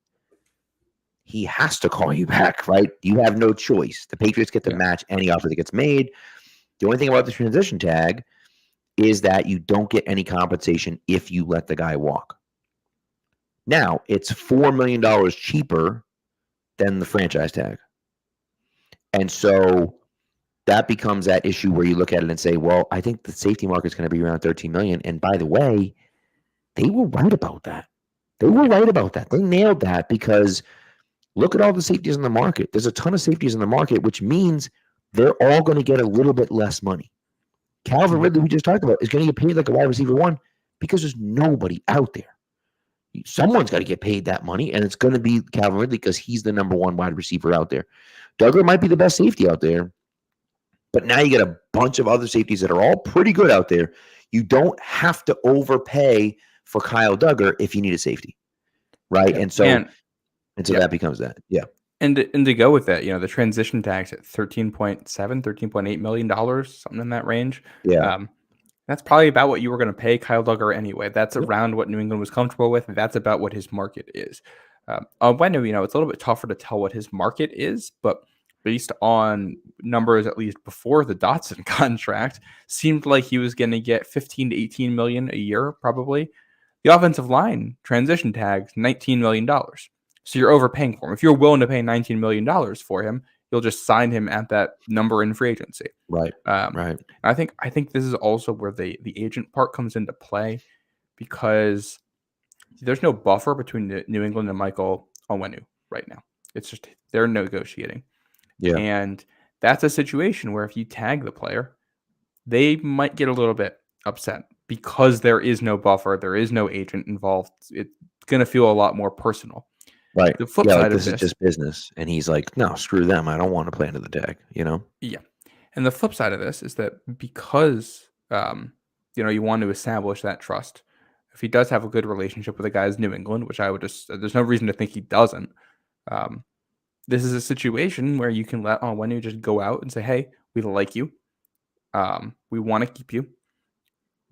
B: he has to call you back, right? You have no choice. The Patriots get to match any offer that gets made. The only thing about the transition tag is that you don't get any compensation if you let the guy walk. Now, it's $4 million cheaper than the franchise tag. And so that becomes that issue where you look at it and say, well, I think the safety market is going to be around $13 million. And by the way, they were right about that. They nailed that because look at all the safeties in the market. There's a ton of safeties in the market, which means they're all going to get a little bit less money. Calvin Ridley, we just talked about, is going to get paid like a wide receiver one because there's nobody out there. Someone's got to get paid that money, and it's going to be Calvin Ridley because he's the number one wide receiver out there. Duggar might be the best safety out there, but now you get a bunch of other safeties that are all pretty good out there. You don't have to overpay for Kyle Duggar if you need a safety, right? Yeah. And so that becomes that. Yeah.
C: And to go with that, the transition tax at $13.8 million, something in that range.
B: Yeah.
C: That's probably about what you were going to pay Kyle Duggar anyway. That's around what New England was comfortable with. That's about what his market is. Onwenu, it's a little bit tougher to tell what his market is, but based on numbers, at least before the Dotson contract, seemed like he was going to get 15 to 18 million a year, probably. The offensive line transition tag, $19 million. So you're overpaying for him. If you're willing to pay $19 million for him, you'll just sign him at that number in free agency.
B: Right. Right.
C: I think this is also where the agent part comes into play because there's no buffer between New England and Michael Onwenu right now. It's just they're negotiating.
B: Yeah.
C: And that's a situation where if you tag the player, they might get a little bit upset because there is no buffer, there is no agent involved. It's going to feel a lot more personal.
B: Right.
C: The flip side of this
B: is just business. And he's like, no, screw them. I don't want to play under the tag,
C: Yeah. And the flip side of this is that because, you want to establish that trust, if he does have a good relationship with the guys in New England, which there's no reason to think he doesn't, this is a situation where you can let Onwenu just go out and say, hey, we like you. We want to keep you.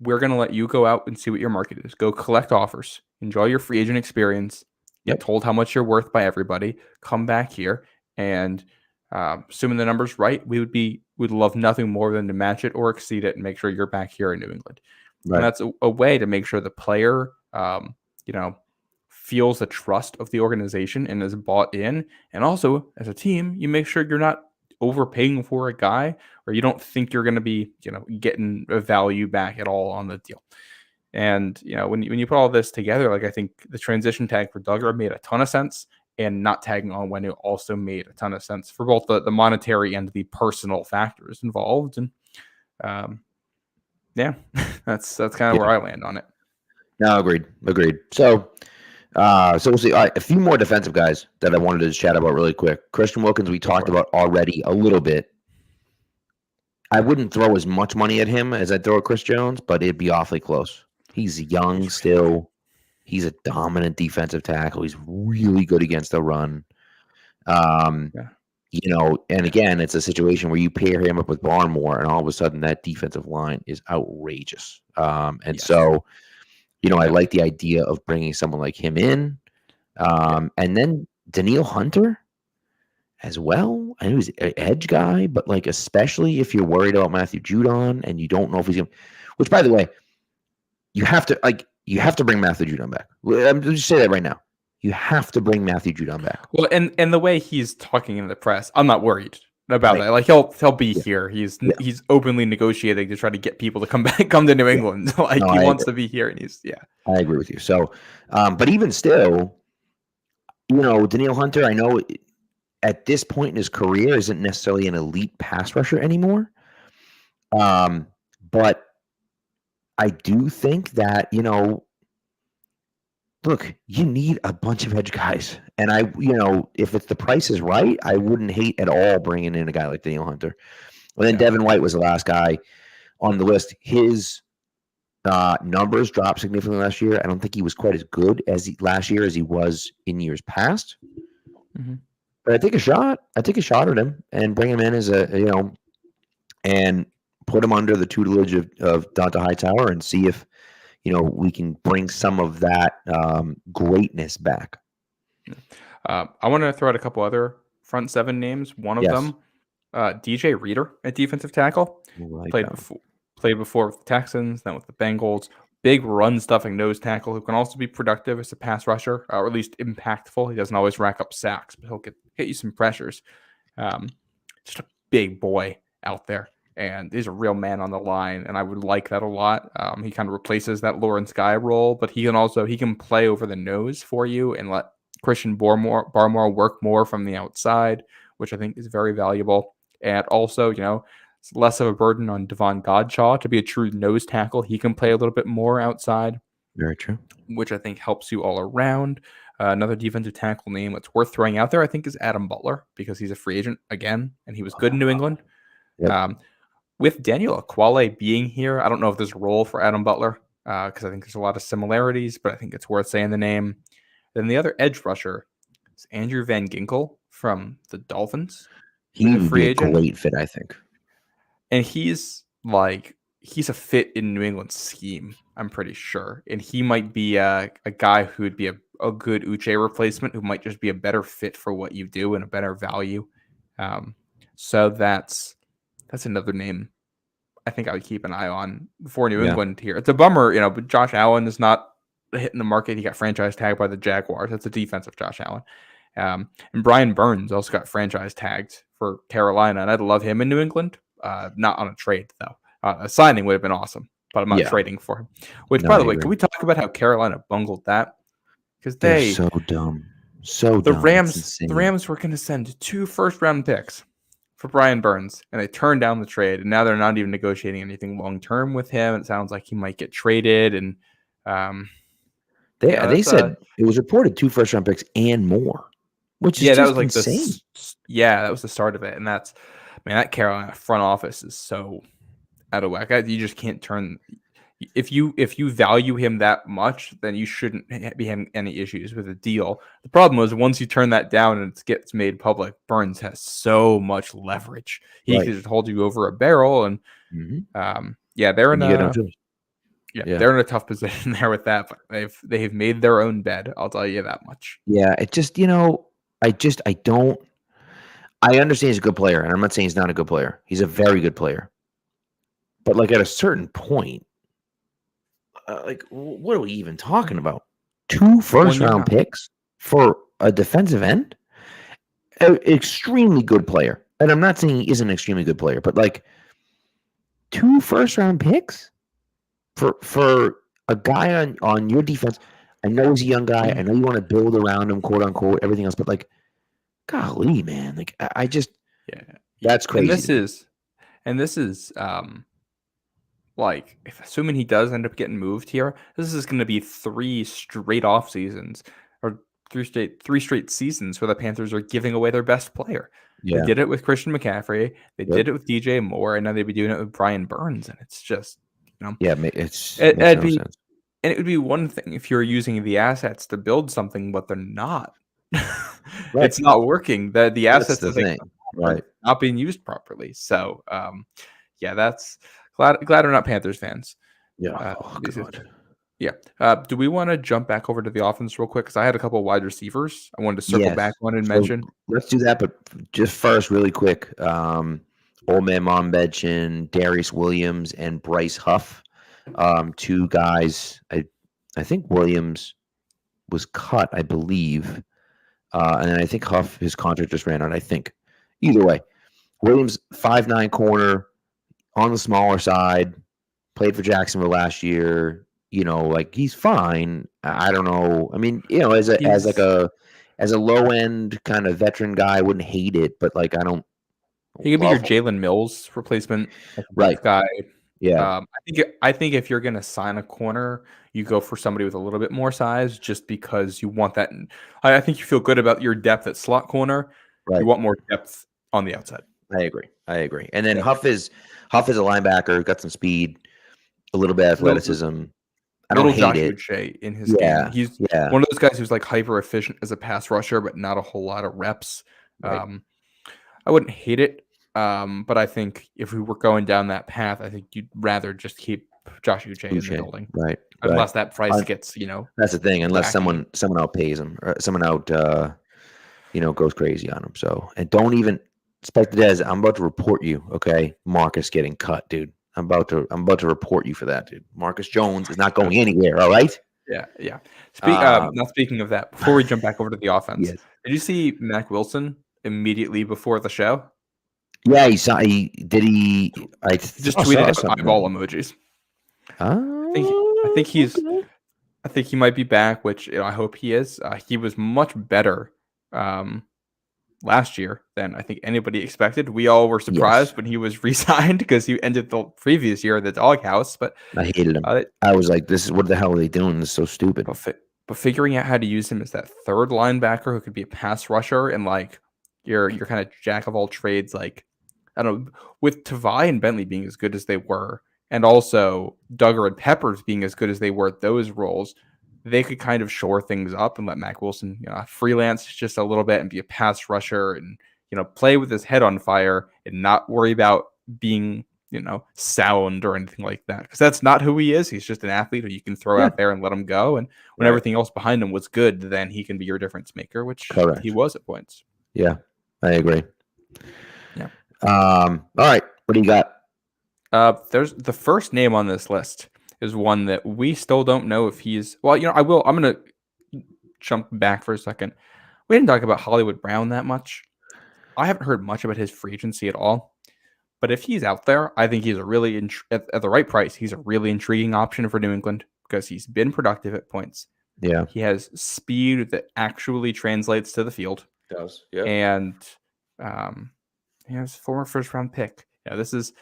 C: We're going to let you go out and see what your market is. Go collect offers. Enjoy your free agent experience. Get told how much you're worth by everybody. Come back here and Assuming the number's right, we'd love nothing more than to match it or exceed it and make sure you're back here in New England.
B: Right.
C: And that's a way to make sure the player, feels the trust of the organization and is bought in. And also, as a team, you make sure you're not overpaying for a guy or you don't think you're going to be, getting a value back at all on the deal. And, when you put all this together, like I think the transition tag for Duggar made a ton of sense, and not tagging Onwenu also made a ton of sense for both the monetary and the personal factors involved. And that's kind of where I land on it.
B: No, agreed. So we'll see. All right, a few more defensive guys that I wanted to chat about really quick. Christian Wilkins, we talked about already a little bit. I wouldn't throw as much money at him as I'd throw at Chris Jones, but it'd be awfully close. He's young still. He's a dominant defensive tackle. He's really good against the run. And again, it's a situation where you pair him up with Barmore, and all of a sudden that defensive line is outrageous. So, I like the idea of bringing someone like him in. And then Daniil Hunter as well. I know he's an edge guy, but like especially if you're worried about Matthew Judon and you don't know if he's going to, which by the way, you have to bring Matthew Judon back. I'm just say that right now. You have to bring Matthew Judon back.
C: Well, and the way he's talking in the press, I'm not worried about that. Like he'll be here. He's openly negotiating to try to get people to come to New England. He wants to be here, and I
B: agree with you. So, but even still, Daniil Hunter, I know at this point in his career isn't necessarily an elite pass rusher anymore. But I do think that, look, you need a bunch of edge guys. And if it's the price is right, I wouldn't hate at all bringing in a guy like Daniil Hunter. And then Devin White was the last guy on the list. His numbers dropped significantly last year. I don't think he was quite as good last year as he was in years past.
C: Mm-hmm.
B: But I take a shot. at him and bring him in as and put him under the tutelage of Dante Hightower and see if, we can bring some of that greatness back.
C: I want to throw out a couple other front seven names. One of them, DJ Reader at defensive tackle. Played before with the Texans, then with the Bengals. Big run-stuffing nose tackle who can also be productive as a pass rusher, or at least impactful. He doesn't always rack up sacks, but he'll hit you some pressures. Just a big boy out there. And he's a real man on the line, and I would like that a lot. He kind of replaces that Lawrence Guy role, but he can play over the nose for you and let Christian Barmore work more from the outside, which I think is very valuable. And also, it's less of a burden on Devon Godshaw to be a true nose tackle. He can play a little bit more outside.
B: Very true.
C: Which I think helps you all around. Another defensive tackle name that's worth throwing out there, I think, is Adam Butler, because he's a free agent again, and he was good in New England.
B: Yep.
C: With Daniel Akwale being here, I don't know if there's a role for Adam Butler, because I think there's a lot of similarities, but I think it's worth saying the name. Then the other edge rusher is Andrew Van Ginkel from the Dolphins.
B: He would be a great fit, I think.
C: And he's a fit in New England's scheme, I'm pretty sure. And he might be a guy who would be a good Uche replacement, who might just be a better fit for what you do and a better value. So that's another name I think I would keep an eye on for New England here. It's a bummer, but Josh Allen is not hitting the market. He got franchise tagged by the Jaguars. That's a defensive Josh Allen. And Brian Burns also got franchise tagged for Carolina, and I'd love him in New England. Not on a trade, though. A signing would have been awesome, but I'm not trading for him. Which, by the way, can we talk about how Carolina bungled that? Because they're
B: so dumb.
C: The Rams were going to send 2 first-round picks for Brian Burns, and they turned down the trade, and now they're not even negotiating anything long-term with him. It sounds like he might get traded, and
B: they said it was reported 2 first-round picks and more, which is
C: that was like
B: insane.
C: That was the start of it, and that Carolina front office is so out of whack. You just can't turn. If you value him that much, then you shouldn't be having any issues with the deal. The problem was once you turn that down and it gets made public, Burns has so much leverage. He could just hold you over a barrel, and they're in they're in a tough position there with that. But they've made their own bed. I'll tell you that much.
B: Yeah, it just I understand he's a good player, and I'm not saying he's not a good player. He's a very good player. But like at a certain point, like what are we even talking about? 2 first-round picks for a defensive end? An extremely good player. And I'm not saying he is an extremely good player, but like 2 first-round picks for a guy on your defense. I know he's a young guy. I know you want to build around him, quote unquote, everything else, but like, golly, man, like I just that's crazy.
C: And this is like, if assuming he does end up getting moved here, this is going to be 3 straight off seasons or 3 straight seasons where the Panthers are giving away their best player.
B: Yeah.
C: They did it with Christian McCaffrey. They did it with DJ Moore, and now they'd be doing it with Brian Burns. And it's just, makes no sense. And it would be one thing if you're using the assets to build something, but they're not. It's not working. The assets are not being used properly. So, that's glad we're not Panthers fans.
B: Yeah.
C: Do we want to jump back over to the offense real quick? Because I had a couple of wide receivers I wanted to circle back on and mention.
B: Let's do that, but just first, really quick, Old Man Mom mentioned Darius Williams and Bryce Huff. 2 guys. I think Williams was cut, I believe. And then I think Huff, his contract just ran out, I think. Either way, Williams, 5'9" corner, on the smaller side, played for Jacksonville last year. Like he's fine. I don't know. I mean, as a low end kind of veteran guy, I wouldn't hate it, but like I don't.
C: He could be your Jalen Mills replacement,
B: right?
C: Guy.
B: Yeah.
C: I think if you're gonna sign a corner, you go for somebody with a little bit more size, just because you want that. I think you feel good about your depth at slot corner. Right. You want more depth on the outside.
B: I agree. And then Huff is a linebacker, got some speed, a little bit of athleticism. I don't hate it.
C: In his game. He's one of those guys who's like hyper efficient as a pass rusher, but not a whole lot of reps. Right. I wouldn't hate it. But I think if we were going down that path, I think you'd rather just keep Josh Uche in the building.
B: Right.
C: Unless that price gets,
B: That's the thing. Unless someone outpays him or someone out goes crazy on him. So, and don't even expect it as I'm about to report you, okay? Marcus getting cut, dude. I'm about to report you for that, dude. Marcus Jones is not going anywhere, all right?
C: Yeah. Not speaking of that, before we jump back over to the offense, did you see Mac Wilson immediately before the show?
B: Yeah, I
C: just tweeted eyeball emojis. I think he might be back, which I hope he is. He was much better last year than I think anybody expected. We all were surprised when he was re-signed because he ended the previous year in the doghouse. But
B: I hated him. I was like, what the hell are they doing? This is so stupid.
C: But figuring out how to use him as that third linebacker who could be a pass rusher and like you're kind of jack of all trades, like I don't know, with Tavai and Bentley being as good as they were, and also Duggar and Peppers being as good as they were at those roles, they could kind of shore things up and let Mac Wilson freelance just a little bit and be a pass rusher and play with his head on fire and not worry about being sound or anything like that, because that's not who he is. He's just an athlete who you can throw out there and let him go, and when everything else behind him was good, then he can be your difference maker, which he was at points.
B: Yeah, I agree. Yeah. All right, what do you got?
C: There's the first name on this list is one that we still don't know if he's I'm gonna jump back for a second. We didn't talk about Hollywood Brown that much. I haven't heard much about his free agency at all. But if he's out there, I think he's a really at the right price. He's a really intriguing option for New England because he's been productive at points.
B: Yeah,
C: he has speed that actually translates to the field.
B: Does
C: and he has a former first-round pick. This is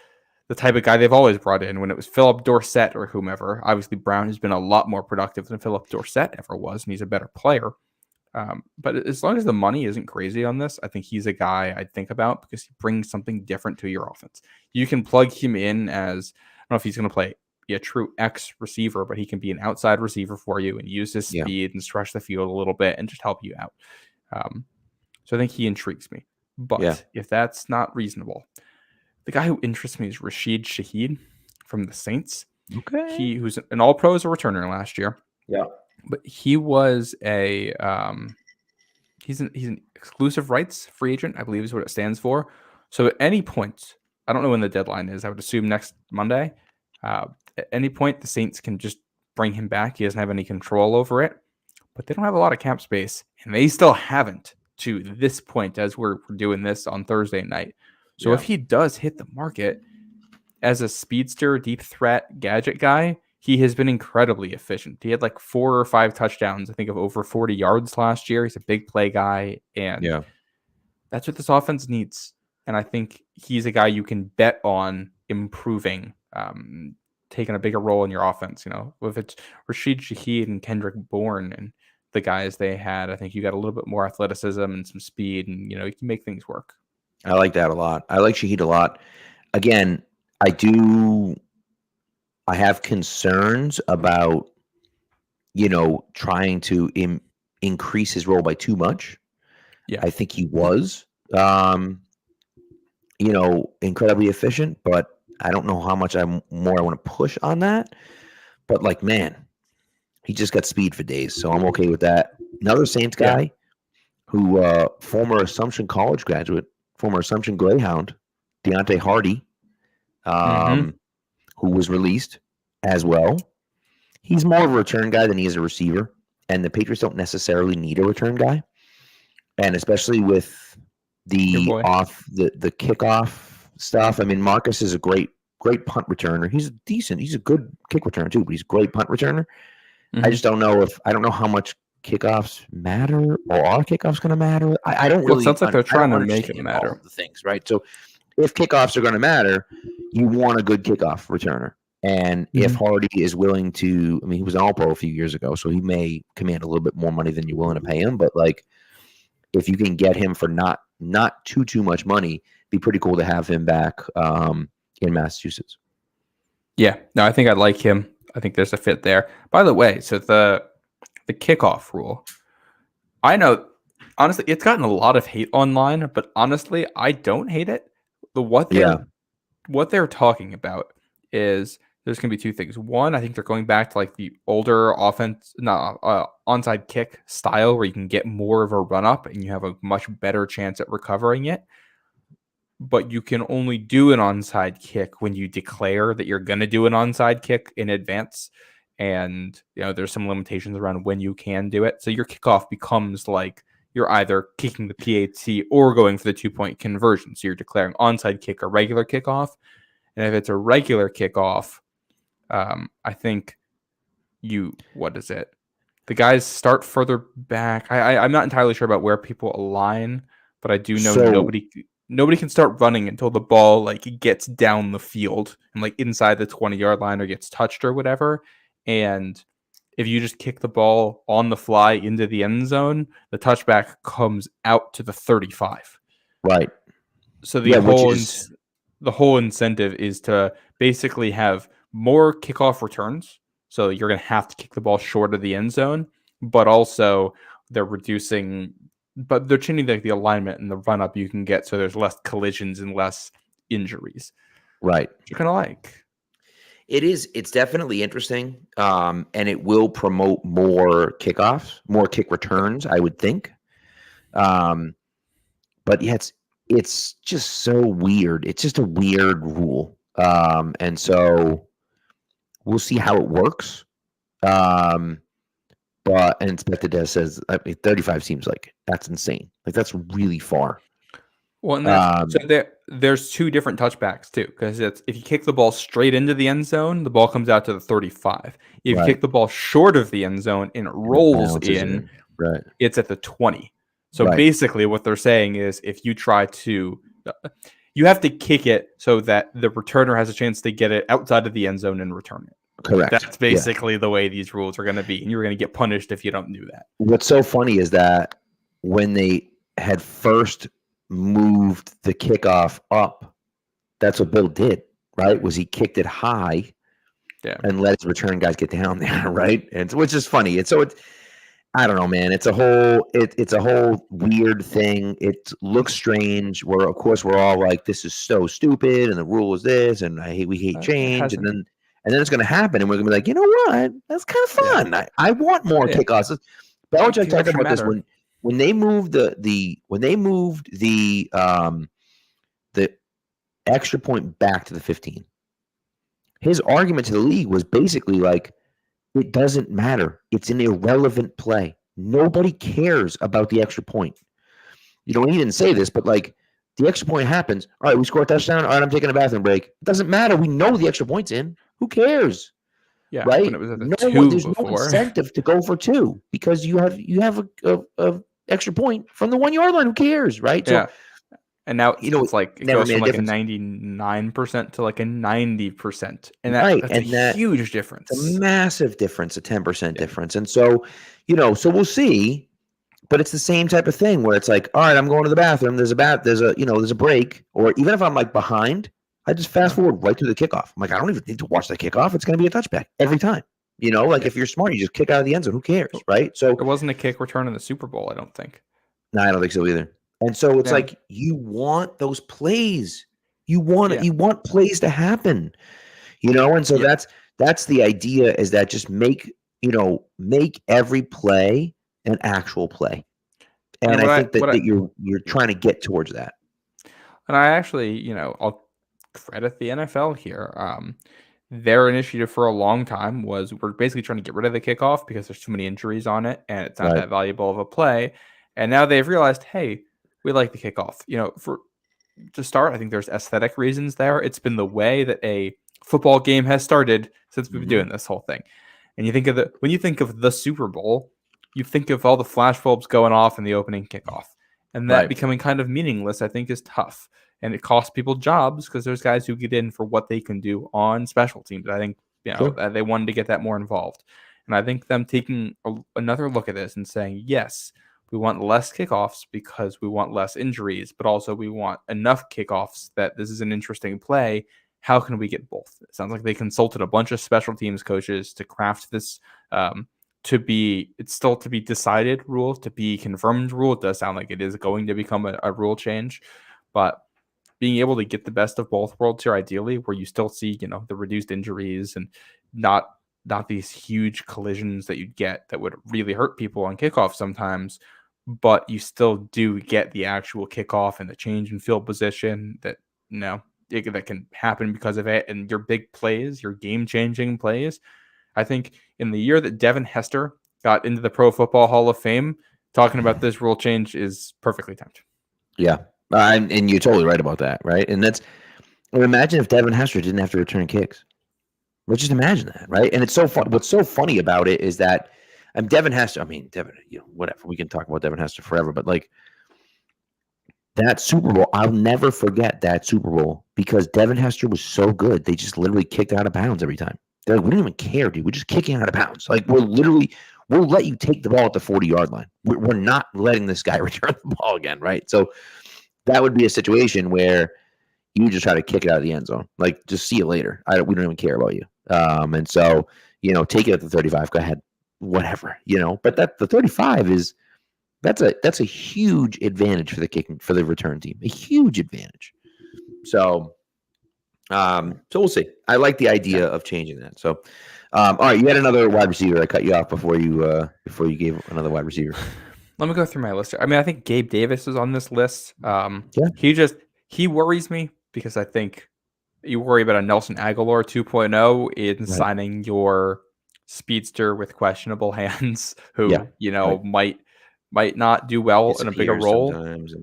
C: the type of guy they've always brought in. When it was Philip Dorsett or whomever, obviously Brown has been a lot more productive than Philip Dorsett ever was, and he's a better player. But as long as the money isn't crazy on this, I think he's a guy I'd think about because he brings something different to your offense. You can plug him in as, I don't know if he's going to play a true X receiver, but he can be an outside receiver for you and use his speed and stretch the field a little bit and just help you out. So I think he intrigues me. But if that's not reasonable, the guy who interests me is Rashid Shaheed from the Saints.
B: Okay.
C: Who's an all-pro as a returner last year.
B: Yeah.
C: But he was he's an exclusive rights free agent, I believe is what it stands for. So at any point, I don't know when the deadline is. I would assume next Monday. At any point, the Saints can just bring him back. He doesn't have any control over it, but they don't have a lot of cap space, and they still haven't to this point as we're doing this on Thursday night. So if he does hit the market as a speedster, deep threat gadget guy, he has been incredibly efficient. He had like 4 or 5 touchdowns, I think, of over 40 yards last year. He's a big play guy, and that's what this offense needs. And I think he's a guy you can bet on improving, taking a bigger role in your offense. You know, if it's Rashid Shaheed and Kendrick Bourne and the guys they had, I think you got a little bit more athleticism and some speed, and you know, you can make things work.
B: I like that a lot. I like Shaheed a lot. Again, I have concerns about, you know, trying to increase his role by too much.
C: Yeah,
B: I think he was, you know, incredibly efficient, but I don't know how much more I want to push on that. But like, man, he just got speed for days, so I'm okay with that. Another Saints guy who, former Assumption College graduate, former Assumption Greyhound, Deontay Hardy, who was released as well. He's more of a return guy than he is a receiver, and the Patriots don't necessarily need a return guy. And especially with the kickoff stuff. I mean, Marcus is a great punt returner. He's a good kick returner too, but he's a great punt returner. I just don't know how much kickoffs matter, or are kickoffs going to matter? I don't really.
C: It sounds like they're trying to make it matter.
B: All of the things, right? So if kickoffs are going to matter, you want a good kickoff returner. And if Hardy is willing to, I mean, he was an All-Pro a few years ago, so he may command a little bit more money than you're willing to pay him. But like, if you can get him for not too much money, it'd be pretty cool to have him back in Massachusetts.
C: Yeah, no, I think I'd like him. I think there's a fit there. By the way, so the kickoff rule, I know, honestly, it's gotten a lot of hate online, but honestly, I don't hate it. What they're talking about is there's going to be 2 things. One, I think they're going back to like the older onside kick style where you can get more of a run up and you have a much better chance at recovering it. But you can only do an onside kick when you declare that you're going to do an onside kick in advance. And, you know, there's some limitations around when you can do it. So your kickoff becomes like you're either kicking the PAT or going for the 2-point conversion. So you're declaring onside kick or regular kickoff. And if it's a regular kickoff, I think what is it? The guys start further back. I'm not entirely sure about where people align, but I do know nobody can start running until the ball like gets down the field and like inside the 20-yard line or gets touched or whatever. And if you just kick the ball on the fly into the end zone, the touchback comes out to the 35.
B: Right.
C: So the whole incentive is to basically have more kickoff returns. So you're going to have to kick the ball short of the end zone, but also they're changing the alignment and the run up you can get. So there's less collisions and less injuries.
B: Right.
C: Which you kind of like.
B: It's definitely interesting. And it will promote more kickoffs, more kick returns, I would think. But yeah, it's just so weird. It's just a weird rule. And so we'll see how it works. But Inspector Des says, I mean, 35 seems like that's insane. Like that's really far.
C: Well, and so there's 2 different touchbacks too, because it's if you kick the ball straight into the end zone, the ball comes out to the 35. If you kick the ball short of the end zone and it rolls in, it's at the 20. So basically, what they're saying is if you try to, you have to kick it so that the returner has a chance to get it outside of the end zone and return it.
B: Correct.
C: That's basically the way these rules are going to be, and you're going to get punished if you don't do that.
B: What's so funny is that when they had first moved the kickoff up, that's what Bill did, right? Was he kicked it high and let his return guys get down there, right? And which is funny. I don't know, man. It's a whole weird thing. It looks strange. Of course we're all like, this is so stupid, and the rule is this, and we hate change, and then it's going to happen, and we're going to be like, you know what? That's kind of fun. I want more kickoffs. Belichick talked about this when they moved the extra point back to the 15, his argument to the league was basically like, it doesn't matter. It's an irrelevant play. Nobody cares about the extra point. He didn't say this, but like, the extra point happens. All right, we score a touchdown. All right, I'm taking a bathroom break. It doesn't matter. We know the extra point's in. Who cares?
C: Yeah,
B: right?
C: when it was at the
B: No
C: two
B: one, there's
C: before.
B: no incentive to go for 2 because you have a extra point from the 1 yard line. Who cares, right?
C: Yeah. So, and now it's like it goes from like a 99% to like a 90%, and that's a huge difference.
B: It's a massive difference, a 10% difference, and so so we'll see. But it's the same type of thing where it's like, all right, I'm going to the bathroom. There's a break, or even if I'm like behind, I just fast forward right to the kickoff. I'm like, I don't even need to watch the kickoff. It's going to be a touchback every time. If you're smart, you just kick out of the end zone. Who cares, right? So
C: it wasn't a kick return in the Super Bowl, I don't think.
B: No, I don't think so either. And so it's like you want those plays. You want plays to happen. And so that's the idea, is that just make every play an actual play. And I think that you're trying to get towards that.
C: And I actually, I'll credit the NFL here. Their initiative for a long time was, we're basically trying to get rid of the kickoff because there's too many injuries on it and it's not that valuable of a play. And now they've realized, hey, we like the kickoff. To start, I think there's aesthetic reasons there. It's been the way that a football game has started since we've been doing this whole thing. And when you think of the Super Bowl, you think of all the flashbulbs going off in the opening kickoff, and that becoming kind of meaningless, I think, is tough. And it costs people jobs because there's guys who get in for what they can do on special teams. I think they wanted to get that more involved. And I think them taking another look at this and saying, yes, we want less kickoffs because we want less injuries, but also we want enough kickoffs that this is an interesting play. How can we get both? It sounds like they consulted a bunch of special teams coaches to craft this it's still to be decided rule, to be confirmed rule. It does sound like it is going to become a rule change, but being able to get the best of both worlds here, ideally, where you still see, the reduced injuries and not these huge collisions that you'd get that would really hurt people on kickoff sometimes, but you still do get the actual kickoff and the change in field position that that can happen because of it, and your big plays, your game-changing plays. I think in the year that Devin Hester got into the Pro Football Hall of Fame, talking about this rule change is perfectly timed.
B: Yeah, and you're totally right about that, right? And imagine if Devin Hester didn't have to return kicks. Let's just imagine that, right? And it's so fun. What's so funny about it is that Devin Hester. Whatever. We can talk about Devin Hester forever, but like that Super Bowl, I'll never forget that Super Bowl because Devin Hester was so good. They just literally kicked out of bounds every time. They're like, we don't even care, dude. We're just kicking out of bounds. Like we'll let you take the ball at the 40-yard line. We're not letting this guy return the ball again, right? So that would be a situation where you just try to kick it out of the end zone. Like, just see you later. We don't even care about you. And so, take it at the 35. Go ahead, whatever. But the 35 that's a huge advantage for the return team. A huge advantage. So we'll see. I like the idea of changing that. So, all right, you had another wide receiver. I cut you off before you gave another wide receiver.
C: Let me go through my list here. I think Gabe Davis is on this list. He worries me because I think you worry about a Nelson Aguilar 2.0 in signing your speedster with questionable hands who, might not do well in a bigger role.
B: Sometimes,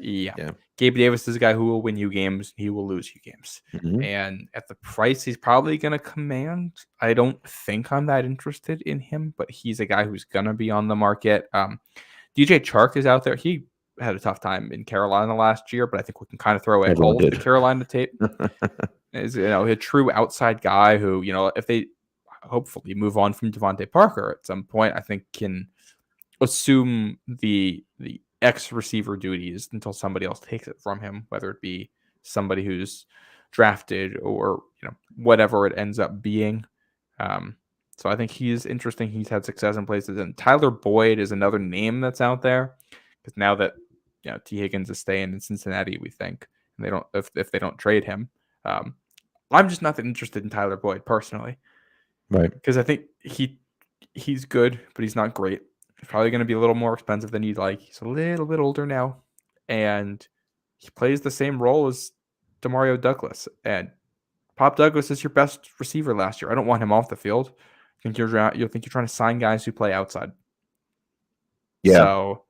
C: Yeah. Gabe Davis is a guy who will win you games. He will lose you games.
B: Mm-hmm.
C: And at the price he's probably going to command, I don't think I'm that interested in him, but he's a guy who's going to be on the market. DJ Chark is out there. He had a tough time in Carolina last year, but I think we can kind of throw away all of the Carolina tape. Is a true outside guy who, if they hopefully move on from Devontae Parker at some point, I think can assume the X receiver duties until somebody else takes it from him, whether it be somebody who's drafted or whatever it ends up being. So I think he's interesting. He's had success in places, and Tyler Boyd is another name that's out there because now that T. Higgins is staying in Cincinnati, we think, and they don't if they don't trade him. I'm just not that interested in Tyler Boyd personally,
B: right?
C: Because I think he's good, but he's not great. He's probably going to be a little more expensive than you'd like. He's a little bit older now, and he plays the same role as Demario Douglas. And Pop Douglas is your best receiver last year. I don't want him off the field. I think you're trying to sign guys who play outside.
B: Yeah.
C: So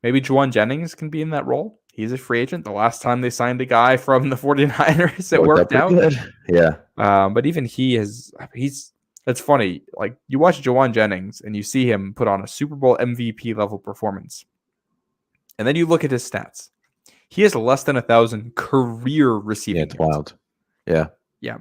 C: maybe Juwan Jennings can be in that role. He's a free agent. The last time they signed a guy from the 49ers, it worked out.
B: Good. Yeah.
C: But even he's it's funny. Like, you watch Juwan Jennings and you see him put on a Super Bowl MVP level performance. And then you look at his stats. He has less than 1,000 career receiving.
B: Yeah, it's wild. Yeah.
C: Yeah.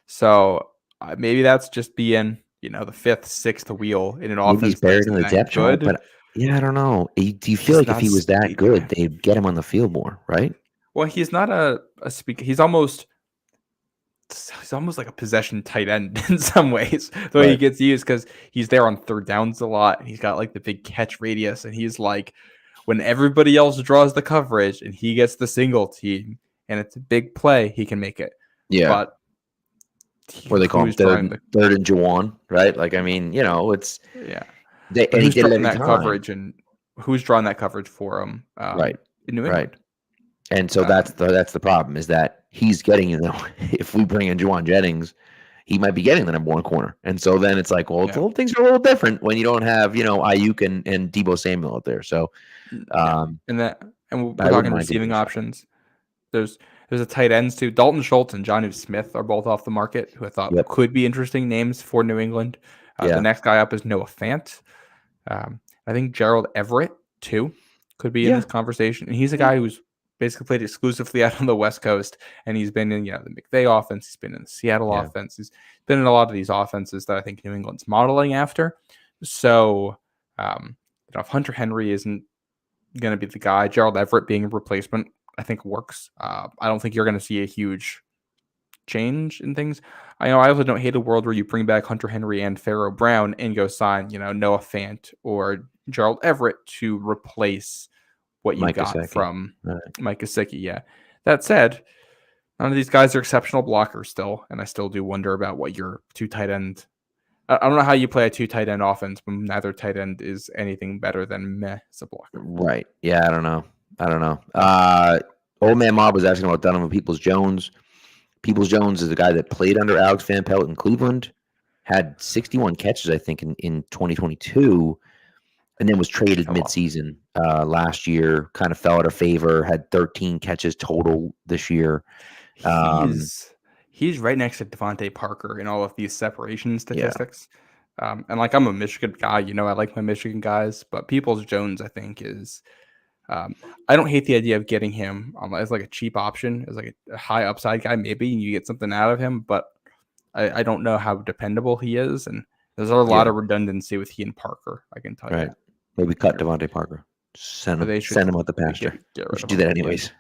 C: So maybe that's just being, the fifth, sixth wheel in an offense.
B: He's buried in the depth chart, but yeah, I don't know. Do you feel like if he was that good, they'd get him on the field more, right?
C: Well, he's not a speaker. He's almost like a possession tight end in some ways, the way he gets used, because he's there on third downs a lot, and he's got like the big catch radius, and he's like, when everybody else draws the coverage and he gets the single team and it's a big play, he can make it.
B: Yeah.
C: But
B: or they call him third and Juwan, right? Like, I mean, it's
C: and
B: he did it
C: that coverage, and who's drawing that coverage for him?
B: Right.
C: In New England.
B: Right. And so that's the problem, is that he's getting, if we bring in Juwan Jennings, he might be getting the number one corner. And so then it's like, well, things are a little different when you don't have, Ayuk and Deebo Samuel out there. So,
C: and we're talking receiving options. There's a tight ends too. Dalton Schultz and Jonnu Smith are both off the market, who I thought could be interesting names for New England. The next guy up is Noah Fant. I think Gerald Everett too could be in this conversation. And he's a guy who's basically played exclusively out on the West Coast, and he's been in the McVay offense. He's been in the Seattle offense. He's been in a lot of these offenses that I think New England's modeling after. So, if Hunter Henry isn't going to be the guy, Gerald Everett being a replacement, I think works. I don't think you're going to see a huge change in things. I also don't hate a world where you bring back Hunter Henry and Pharaoh Brown and go sign, Noah Fant or Gerald Everett to replace what you got from Mike Gesicki. Yeah. That said, none of these guys are exceptional blockers still, and I still do wonder about what your two tight end. I don't know how you play a two tight end offense, but neither tight end is anything better than meh as a blocker.
B: Right. Yeah, I don't know. Old Man Mob was asking about Donovan Peoples-Jones. Peoples-Jones is a guy that played under Alex Van Pelt in Cleveland, had 61 catches, I think, in 2022, and then was traded midseason last year, kind of fell out of favor, had 13 catches total this year.
C: He's right next to Devontae Parker in all of these separation statistics. And I'm a Michigan guy, I like my Michigan guys, but Peoples-Jones, I think, is I don't hate the idea of getting him as like a cheap option, as like a high upside guy, maybe, and you get something out of him, but I don't know how dependable he is, and there's a lot of redundancy with he and Parker, I can tell you.
B: Maybe cut Devontae Parker. Send him out the pasture. We should do that anyways.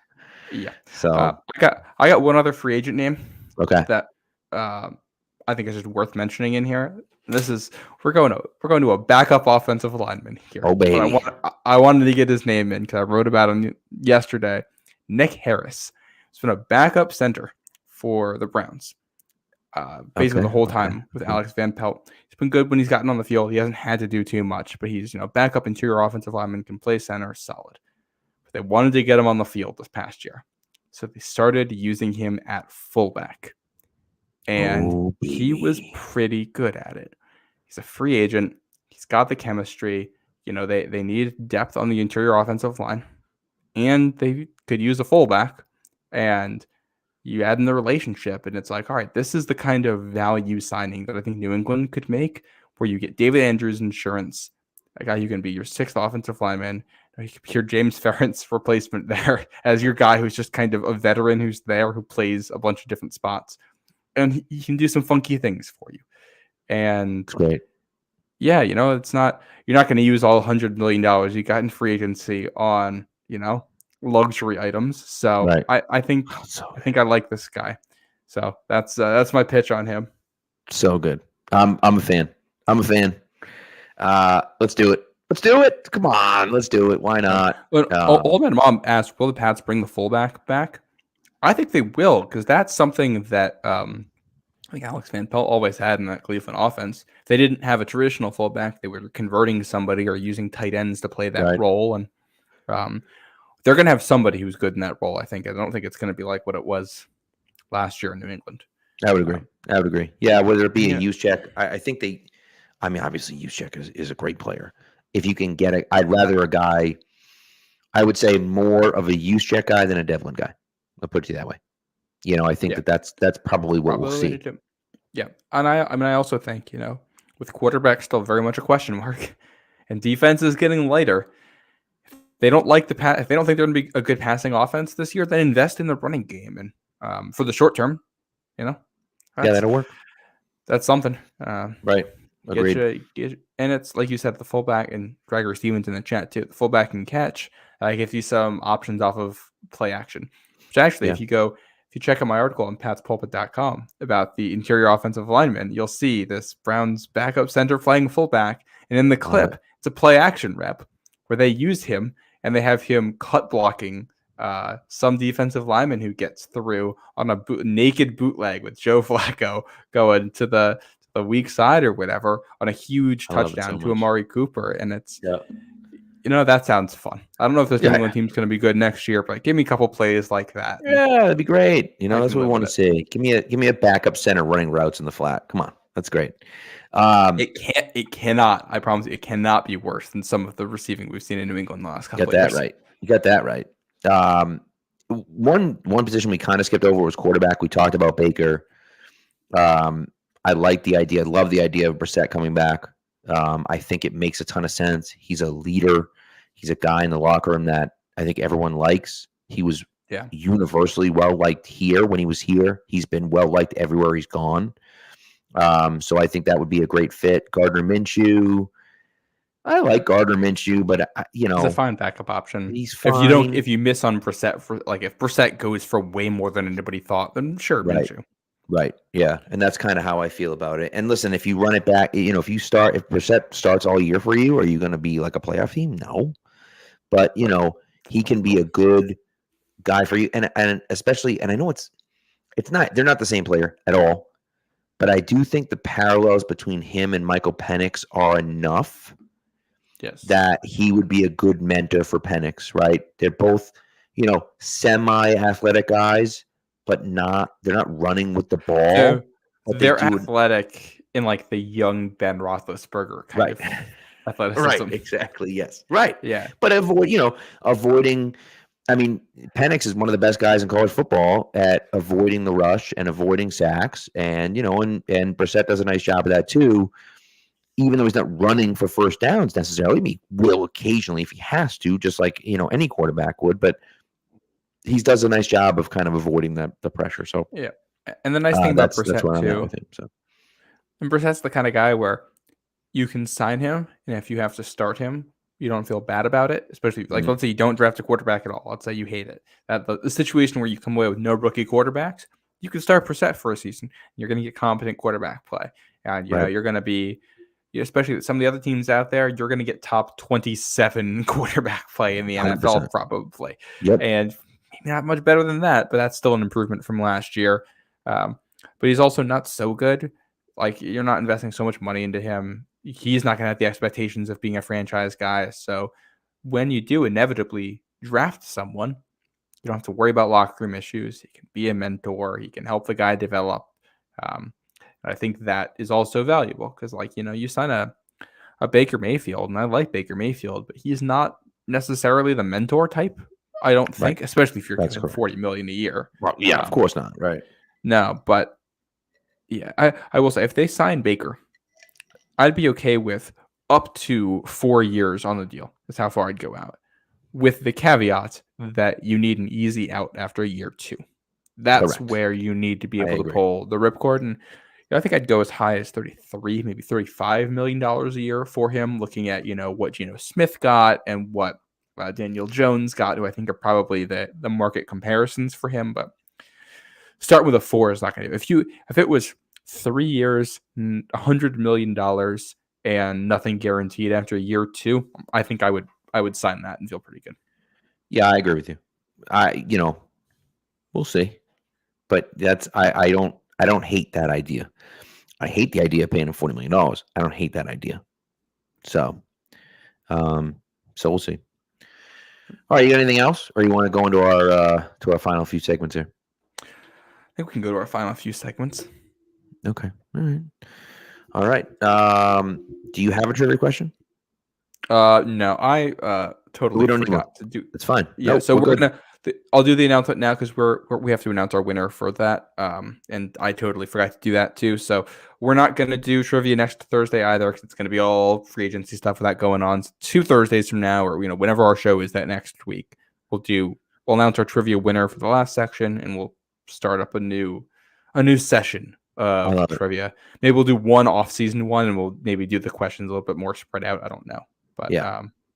C: Yeah.
B: So
C: I got one other free agent name.
B: Okay.
C: That I think is just worth mentioning in here. This is we're going to a backup offensive lineman here.
B: Oh baby!
C: I wanted to get his name in because I wrote about him yesterday. Nick Harris. He's been a backup center for the Browns, basically the whole time with Alex Van Pelt. He's been good when he's gotten on the field. He hasn't had to do too much, but he's backup interior offensive lineman, can play center, solid. But they wanted to get him on the field this past year, so they started using him at fullback. And he was pretty good at it. He's a free agent. He's got the chemistry. They need depth on the interior offensive line, and they could use a fullback. And you add in the relationship, and it's like, all right, this is the kind of value signing that I think New England could make, where you get David Andrews insurance, a guy who can be your sixth offensive lineman. You could be your James Ferentz replacement there as your guy who's just kind of a veteran who's there, who plays a bunch of different spots. And he can do some funky things for you. And
B: it's great.
C: Yeah, it's not, you're not going to use all $100 million you got in free agency on, luxury items. So I think I like this guy. So that's my pitch on him.
B: So good. I'm a fan. Let's do it. Come on, let's do it. Why not?
C: Old Man Mom asked, will the Pats bring the fullback back? I think they will, because that's something that I think Alex Van Pelt always had in that Cleveland offense. If they didn't have a traditional fullback, they were converting somebody or using tight ends to play that
B: Right.
C: role. And they're going to have somebody who's good in that role, I think. I don't think it's going to be like what it was last year in New England.
B: I would agree. Yeah, whether it be a use check, I think obviously use check is a great player. If you can get I'd rather a guy, I would say more of a use check guy than a Devlin guy. I'll put it that way. I think that's probably what we'll see.
C: Yeah. And I also think, with quarterback still very much a question mark and defense is getting lighter, if they don't like if they don't think they're going to be a good passing offense this year, then invest in the running game. And for the short term,
B: that'll work.
C: That's something.
B: Right. Agreed.
C: And it's like you said, the fullback, and Gregory Stevens in the chat too. The fullback can catch. Gives you some options off of play action. Which actually, if you check out my article on patspulpit.com about the interior offensive lineman, you'll see this Browns backup center playing fullback. And in the clip, it's a play action rep where they use him and they have him cut blocking some defensive lineman who gets through on a naked bootleg with Joe Flacco going to the weak side or whatever on a huge touchdown to Amari Cooper. And it's, that sounds fun. I don't know if this New England team's going to be good next year, but give me a couple plays like that.
B: Yeah, that'd be great. That's what we want to see. Give me a backup center running routes in the flat. Come on. That's great.
C: It cannot, I promise you, it cannot be worse than some of the receiving we've seen in New England the last couple of years.
B: You got that right. One position we kind of skipped over was quarterback. We talked about Baker. I like the idea. I love the idea of Brissett coming back. I think it makes a ton of sense. He's a leader. He's a guy in the locker room that I think everyone likes. He was universally well-liked here when he was here. He's been well-liked everywhere he's gone. So I think that would be a great fit. Gardner Minshew. I like Gardner Minshew, but he's
C: a fine backup option.
B: He's fine.
C: If you miss on Brissett if Brissett goes for way more than anybody thought, then sure, Minshew.
B: Right. Yeah. And that's kind of how I feel about it. And listen, if you run it back, if Brissett starts all year for you, are you going to be like a playoff team? No. But, he can be a good guy for you. And especially, and I know they're not the same player at all, but I do think the parallels between him and Michael Penix are enough that he would be a good mentor for Penix, right? They're both, semi-athletic guys, but they're not running with the ball.
C: They're athletic in like the young Ben Roethlisberger kind of athleticism.
B: Right, exactly, yes. Right.
C: Yeah.
B: But avoiding, I mean, Penix is one of the best guys in college football at avoiding the rush and avoiding sacks. And, and Brissett does a nice job of that too, even though he's not running for first downs necessarily. He will occasionally if he has to, just like, any quarterback would. But he does a nice job of kind of avoiding the pressure. So
C: yeah, and the nice thing about Brissett
B: that's where I'm at
C: too,
B: with him. So,
C: and Brissett's the kind of guy where you can sign him, and if you have to start him, you don't feel bad about it. Especially let's say you don't draft a quarterback at all. Let's say you hate it. The situation where you come away with no rookie quarterbacks, you can start Brissett for a season. You're going to get competent quarterback play, and you're going to be. Especially some of the other teams out there, you're going to get top 27 quarterback play in the 100%. NFL probably.
B: Yep.
C: And maybe not much better than that, but that's still an improvement from last year. But he's also not so good. Like, you're not investing so much money into him. He's not going to have the expectations of being a franchise guy. So when you do inevitably draft someone, you don't have to worry about locker room issues. He can be a mentor. He can help the guy develop. I think that is also valuable because, you sign a Baker Mayfield, and I like Baker Mayfield, but he's not necessarily the mentor type. I don't think, especially if you're getting $40 million a year.
B: Well, yeah, of course not. Right.
C: No, but yeah, I will say if they sign Baker, I'd be okay with up to 4 years on the deal. That's how far I'd go out, with the caveat that you need an easy out after year 2. That's where you need to be able to pull the ripcord. And I think I'd go as high as 33, maybe $35 million a year for him, looking at, what Geno Smith got and what Daniel Jones got, who I think are probably the market comparisons for him. But start with a 4 is not going to. If it was 3 years, $100 million and nothing guaranteed after year 2, I think I would sign that and feel pretty good.
B: Yeah, I agree with you. We'll see. But I don't hate that idea. I hate the idea of paying him $40 million. I don't hate that idea. So, we'll see. All right, you got anything else, or you want to go into our final few segments here?
C: I think we can go to our final few segments.
B: Okay. All right. Do you have a trivia question?
C: No, I totally forgot to do.
B: It's fine.
C: Yeah,
B: nope,
C: so we're
B: good.
C: gonna. I'll do the announcement now because we have to announce our winner for that. And I totally forgot to do that too. So we're not gonna do trivia next Thursday either because it's gonna be all free agency stuff with that going on. So 2 Thursdays from now, or whenever our show is that next week, we'll announce our trivia winner for the last section, and we'll start up a new session of trivia. Maybe we'll do one off-season one, and we'll maybe do the questions a little bit more spread out. I don't know, but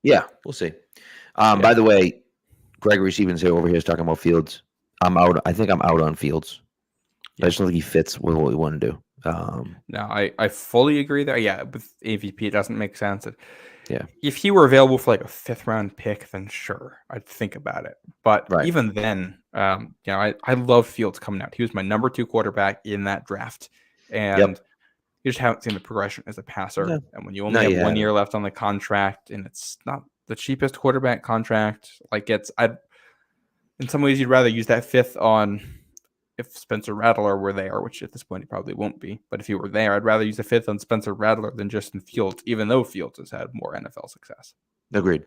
B: yeah, we'll see. By the way, Gregory Stevens over here is talking about Fields. I'm out. I think I'm out on Fields. I just don't think he fits with what we want to do.
C: No, I fully agree there. Yeah, with AVP, it doesn't make sense.
B: Yeah.
C: If he were available for like a 5th round pick, then sure, I'd think about it. But even then, I love Fields coming out. He was my number 2 quarterback in that draft. And you just haven't seen the progression as a passer. No. And when you only have 1 year left on the contract, and it's not the cheapest quarterback contract, in some ways you'd rather use that 5th on if Spencer Rattler were there, which at this point he probably won't be. But if he were there, I'd rather use the 5th on Spencer Rattler than Justin Fields, even though Fields has had more NFL success.
B: Agreed.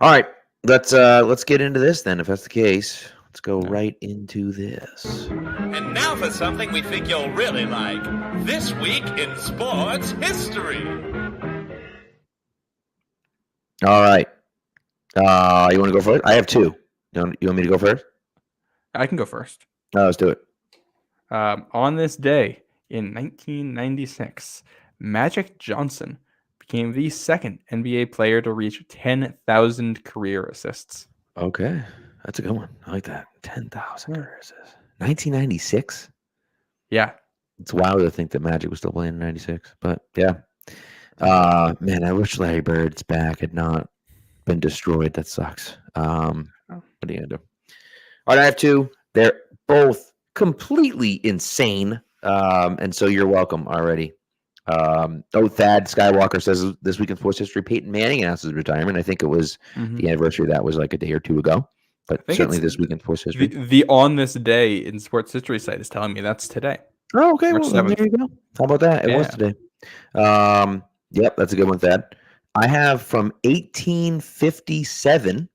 B: All right, let's get into this then. If that's the case, let's go right into this.
D: And now for something we think you'll really like. This week in sports history.
B: All right. You want to go first? I have 2. You want me to go first?
C: I can go first.
B: No, let's do it.
C: On this day in 1996, Magic Johnson became the 2nd NBA player to reach 10,000 career assists.
B: Okay. That's a good one. I like that. 10,000 career assists. 1996?
C: Yeah.
B: It's wild to think that Magic was still playing in 96, but yeah. Man, I wish Larry Bird's back had not been destroyed. That sucks. What are you going to do? All right, I have 2. They're both completely insane. And so you're welcome already. Thad Skywalker says this week in sports history, Peyton Manning announces retirement. I think it was the anniversary of that was like a day or 2 ago. But certainly this week in sports history.
C: The on this day in sports history site is telling me that's today.
B: Oh, okay. Well, there you go. How about that? It was today. Yep, that's a good one, Thad. I have from 1857,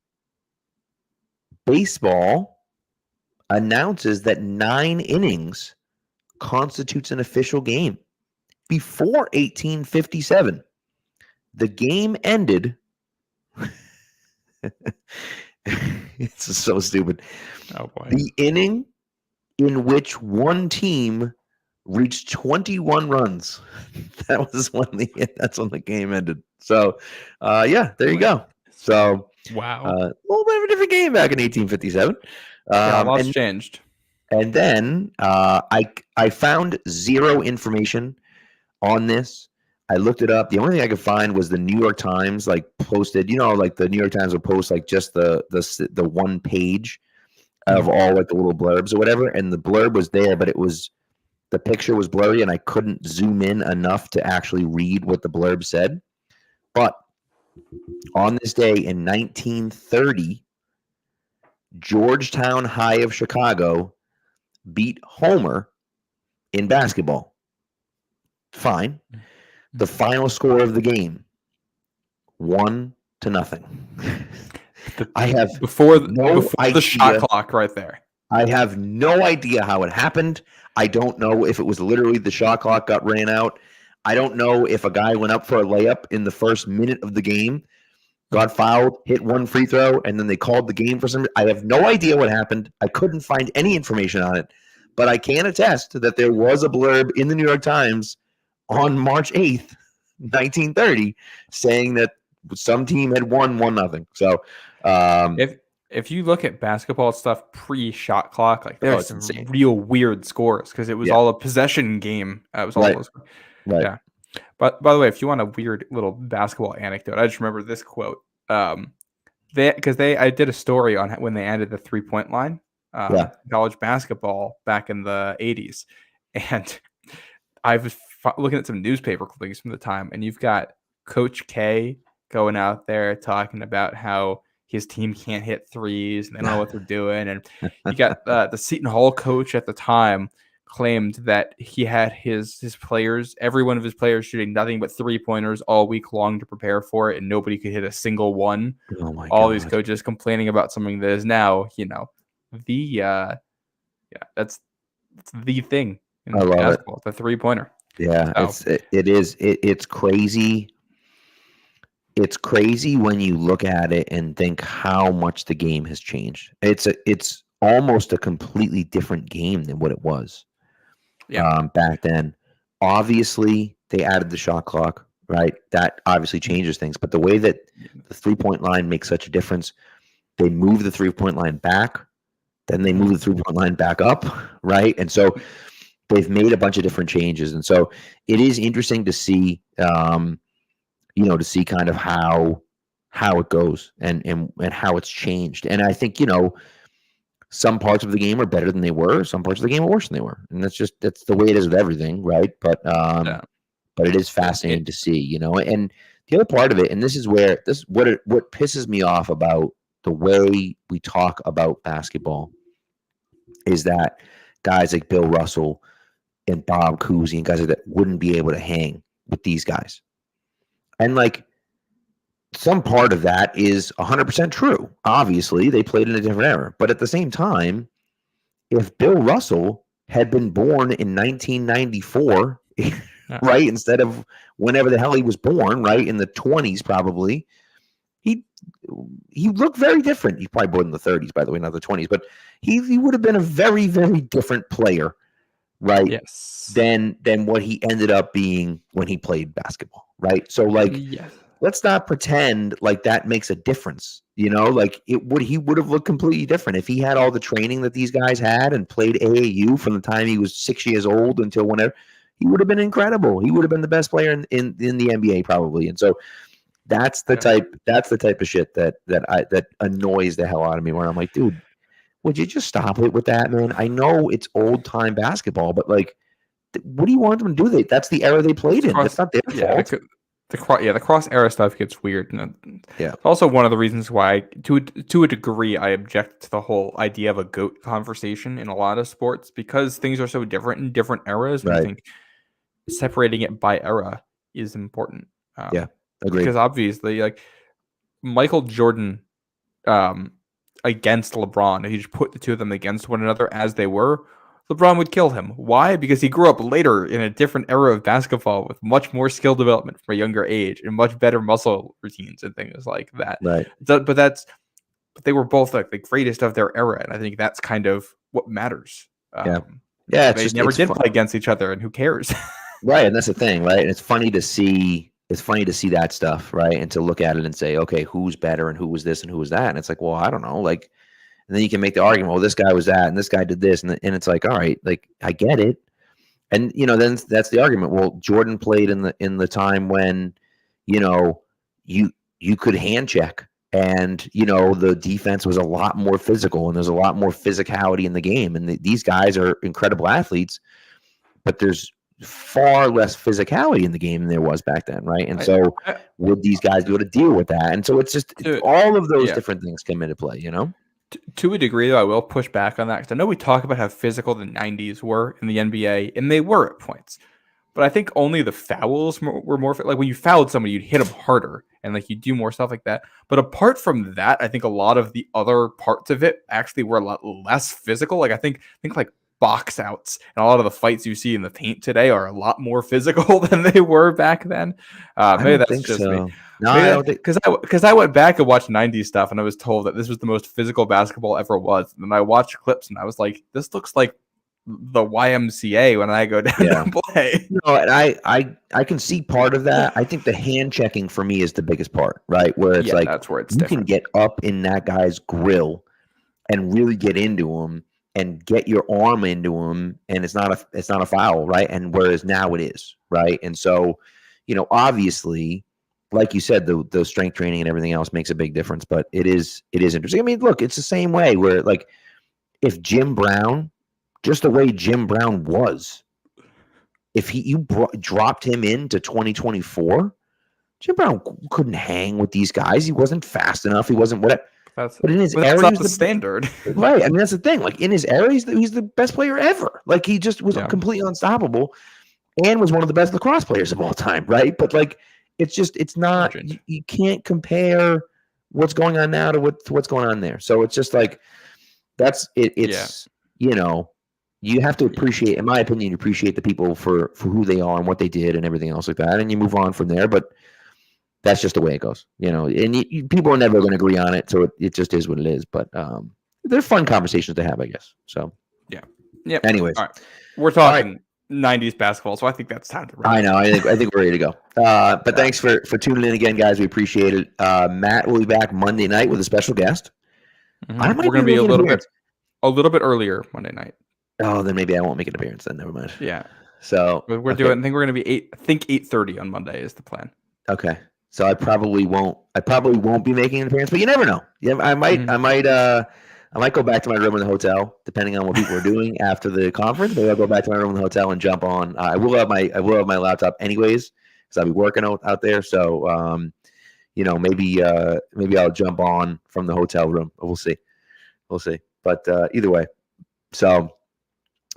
B: baseball announces that 9 innings constitutes an official game. Before 1857, the game ended. It's so stupid.
C: Oh boy.
B: The inning in which one team reached 21 runs. That's when the game ended. So, there you go. So,
C: wow,
B: a little bit of a different game back in 1857.
C: A lot's changed.
B: And then I found 0 information on this. I looked it up. The only thing I could find was the New York Times posted. The New York Times will post just the one page of all the little blurbs or whatever, and the blurb was there, but the picture was blurry, and I couldn't zoom in enough to actually read what the blurb said. But on this day in 1930, Georgetown High of Chicago beat Homer in basketball. Fine. The final score of the game, 1-0. I have
C: before the shot clock right there.
B: I have no idea how it happened. I don't know if it was literally the shot clock got ran out. I don't know if a guy went up for a layup in the first minute of the game, got fouled, hit 1 free throw, and then they called the game for some reason. I have no idea what happened. I couldn't find any information on it, but I can attest that there was a blurb in the New York Times on March 8th, 1930, saying that some team had won 1-0. So,
C: if you look at basketball stuff pre-shot clock,
B: there's
C: some real weird scores because it was all a possession game. It was all those.
B: Right.
C: Yeah. But by the way, if you want a weird little basketball anecdote, I just remember this quote. I did a story on when they added the 3-point line. college basketball back in the 80s. And I was looking at some newspaper clippings from the time, and you've got Coach K going out there talking about how his team can't hit threes and they don't know what they're doing. And you got the Seton Hall coach at the time claimed that he had his players, every one of his players shooting nothing but 3-pointers all week long to prepare for it, and nobody could hit a single one.
B: Oh my
C: all
B: God.
C: these coaches complaining about something that is now, that's the thing in
B: I love
C: basketball, the 3-pointer.
B: Yeah,
C: So,
B: it's crazy. It's crazy when you look at it and think how much the game has changed. It's almost a completely different game than what it was back then. Obviously, they added the shot clock, right? That obviously changes things. But the way that the 3-point line makes such a difference, they move the 3-point line back, then they move the 3-point line back up, right? And so they've made a bunch of different changes. And so it is interesting to see, to see kind of how it goes and how it's changed. And I think, some parts of the game are better than they were. Some parts of the game are worse than they were. And that's the way it is with everything, right? But it is fascinating to see, and the other part of it, and this is what pisses me off about the way we talk about basketball is that guys like Bill Russell and Bob Cousy and guys like that wouldn't be able to hang with these guys. And some part of that is 100% true. Obviously, they played in a different era. But at the same time, if Bill Russell had been born in 1994, right, instead of whenever the hell he was born, right, in the 20s probably, he looked very different. He's probably born in the 30s, by the way, not the 20s. But he would have been a very, very different player, right,
C: yes,
B: than what he ended up being when he played basketball, right? So,
C: yes.
B: Let's not pretend like that makes a difference. He would have looked completely different if he had all the training that these guys had and played AAU from the time he was 6 years old until whenever. He would have been incredible. He would have been the best player in the NBA probably. And so that's the type of shit that annoys the hell out of me. Where I'm like, dude, would you just stop it with that, man? I know it's old time basketball, but what do you want them to do? That's the era they played in. That's not their fault.
C: The cross era stuff gets weird.
B: Yeah.
C: It's also one of the reasons why, to a degree, I object to the whole idea of a GOAT conversation in a lot of sports because things are so different in different eras.
B: Right.
C: I think separating it by era is important.
B: Agreed.
C: Because obviously, Michael Jordan against LeBron, if you just put the two of them against one another as they were, LeBron would kill him. Why? Because he grew up later in a different era of basketball with much more skill development from a younger age and much better muscle routines and things like that.
B: Right.
C: But they were both the greatest of their era, and I think that's kind of what matters.
B: They
C: never did play against each other, and who cares?
B: Right, and that's the thing, right? And it's funny to see that stuff, right? And to look at it and say, okay, who's better and who was this and who was that? And it's like, well, I don't know, and then you can make the argument, well, this guy was that, and this guy did this, and it's like, all right, I get it, and then that's the argument. Well, Jordan played in the time when, you could hand check, and the defense was a lot more physical, and there's a lot more physicality in the game, and these guys are incredible athletes, but there's far less physicality in the game than there was back then, right? And so, would these guys be able to deal with that? And so it's just all of those different things come into play,
C: To a degree, though, I will push back on that because I know we talk about how physical the 90s were in the NBA, and they were at points. But I think only the fouls were more when you fouled somebody, you'd hit them harder and you do more stuff like that. But apart from that, I think a lot of the other parts of it actually were a lot less physical. I think box outs and a lot of the fights you see in the paint today are a lot more physical than they were back then. Maybe that's just me. No, I don't think because I went back and watched 90s stuff and I was told that this was the most physical basketball ever was. And then I watched clips and I was like, this looks like the YMCA when I go down to play.
B: No, and I can see part of that. I think the hand checking for me is the biggest part, right? Where it's
C: that's where it's
B: different. Can get up in that guy's grill and really get into him and get your arm into him, and it's not a foul, right? And whereas now it is, right? And so, obviously, like you said, the strength training and everything else makes a big difference, but it is interesting. I mean, look, it's the same way where if Jim Brown, just the way Jim Brown was, if dropped him into 2024, Jim Brown couldn't hang with these guys. He wasn't fast enough. He wasn't whatever. But in his era,
C: that's not the standard.
B: Right. I mean, that's the thing. Like in his era, he's the best player ever. Like he just was completely unstoppable and was one of the best lacrosse players of all time. Right. But like, it's not, you can't compare what's going on now to what's going on there. So it's just like, that's it. It's, you have to appreciate, in my opinion, appreciate the people for who they are and what they did and everything else like that. And you move on from there. But that's just the way it goes, and people are never going to agree on it. So it just is what it is. But they're fun conversations to have, I guess. So,
C: yeah. Yeah.
B: Anyways,
C: all right. We're talking 90s basketball. So I think that's time to wrap.
B: I know. I think we're ready to go. But thanks for tuning in again, guys. We appreciate it. Matt will be back Monday night with a special guest.
C: We're going to be a little bit earlier Monday night.
B: Oh, then maybe I won't make an appearance then. Never mind.
C: Yeah.
B: So
C: we're doing, I think we're going to be 8:30 on Monday is the plan.
B: Okay. So I probably won't be making an appearance, but you never know. Yeah, I might go back to my room in the hotel, depending on what people are doing after the conference. Maybe I'll go back to my room in the hotel and jump on. I will have my laptop anyways, because I'll be working out there. So maybe I'll jump on from the hotel room. We'll see. But either way, so.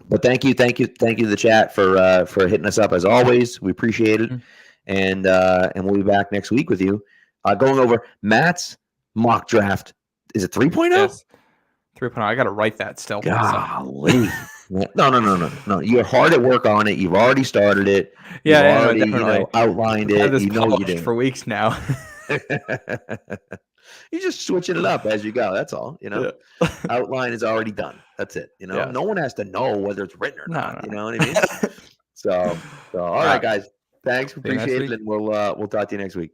B: But thank you to the chat for hitting us up as always. We appreciate it. And we'll be back next week with you. Going over Matt's mock draft. Is it 3.0?
C: Yes. 3.0. I got to write that still.
B: Golly. No. You're hard at work on it. You've already started it.
C: Yeah,
B: you've already outlined it.
C: This
B: you know what you're doing
C: for weeks now.
B: You're just switching it up as you go. That's all.
C: Yeah.
B: Outline is already done. That's it. No one has to know whether it's written or not. You know what I mean? So all right, guys. Thanks. Appreciate it. And we'll talk to you next week.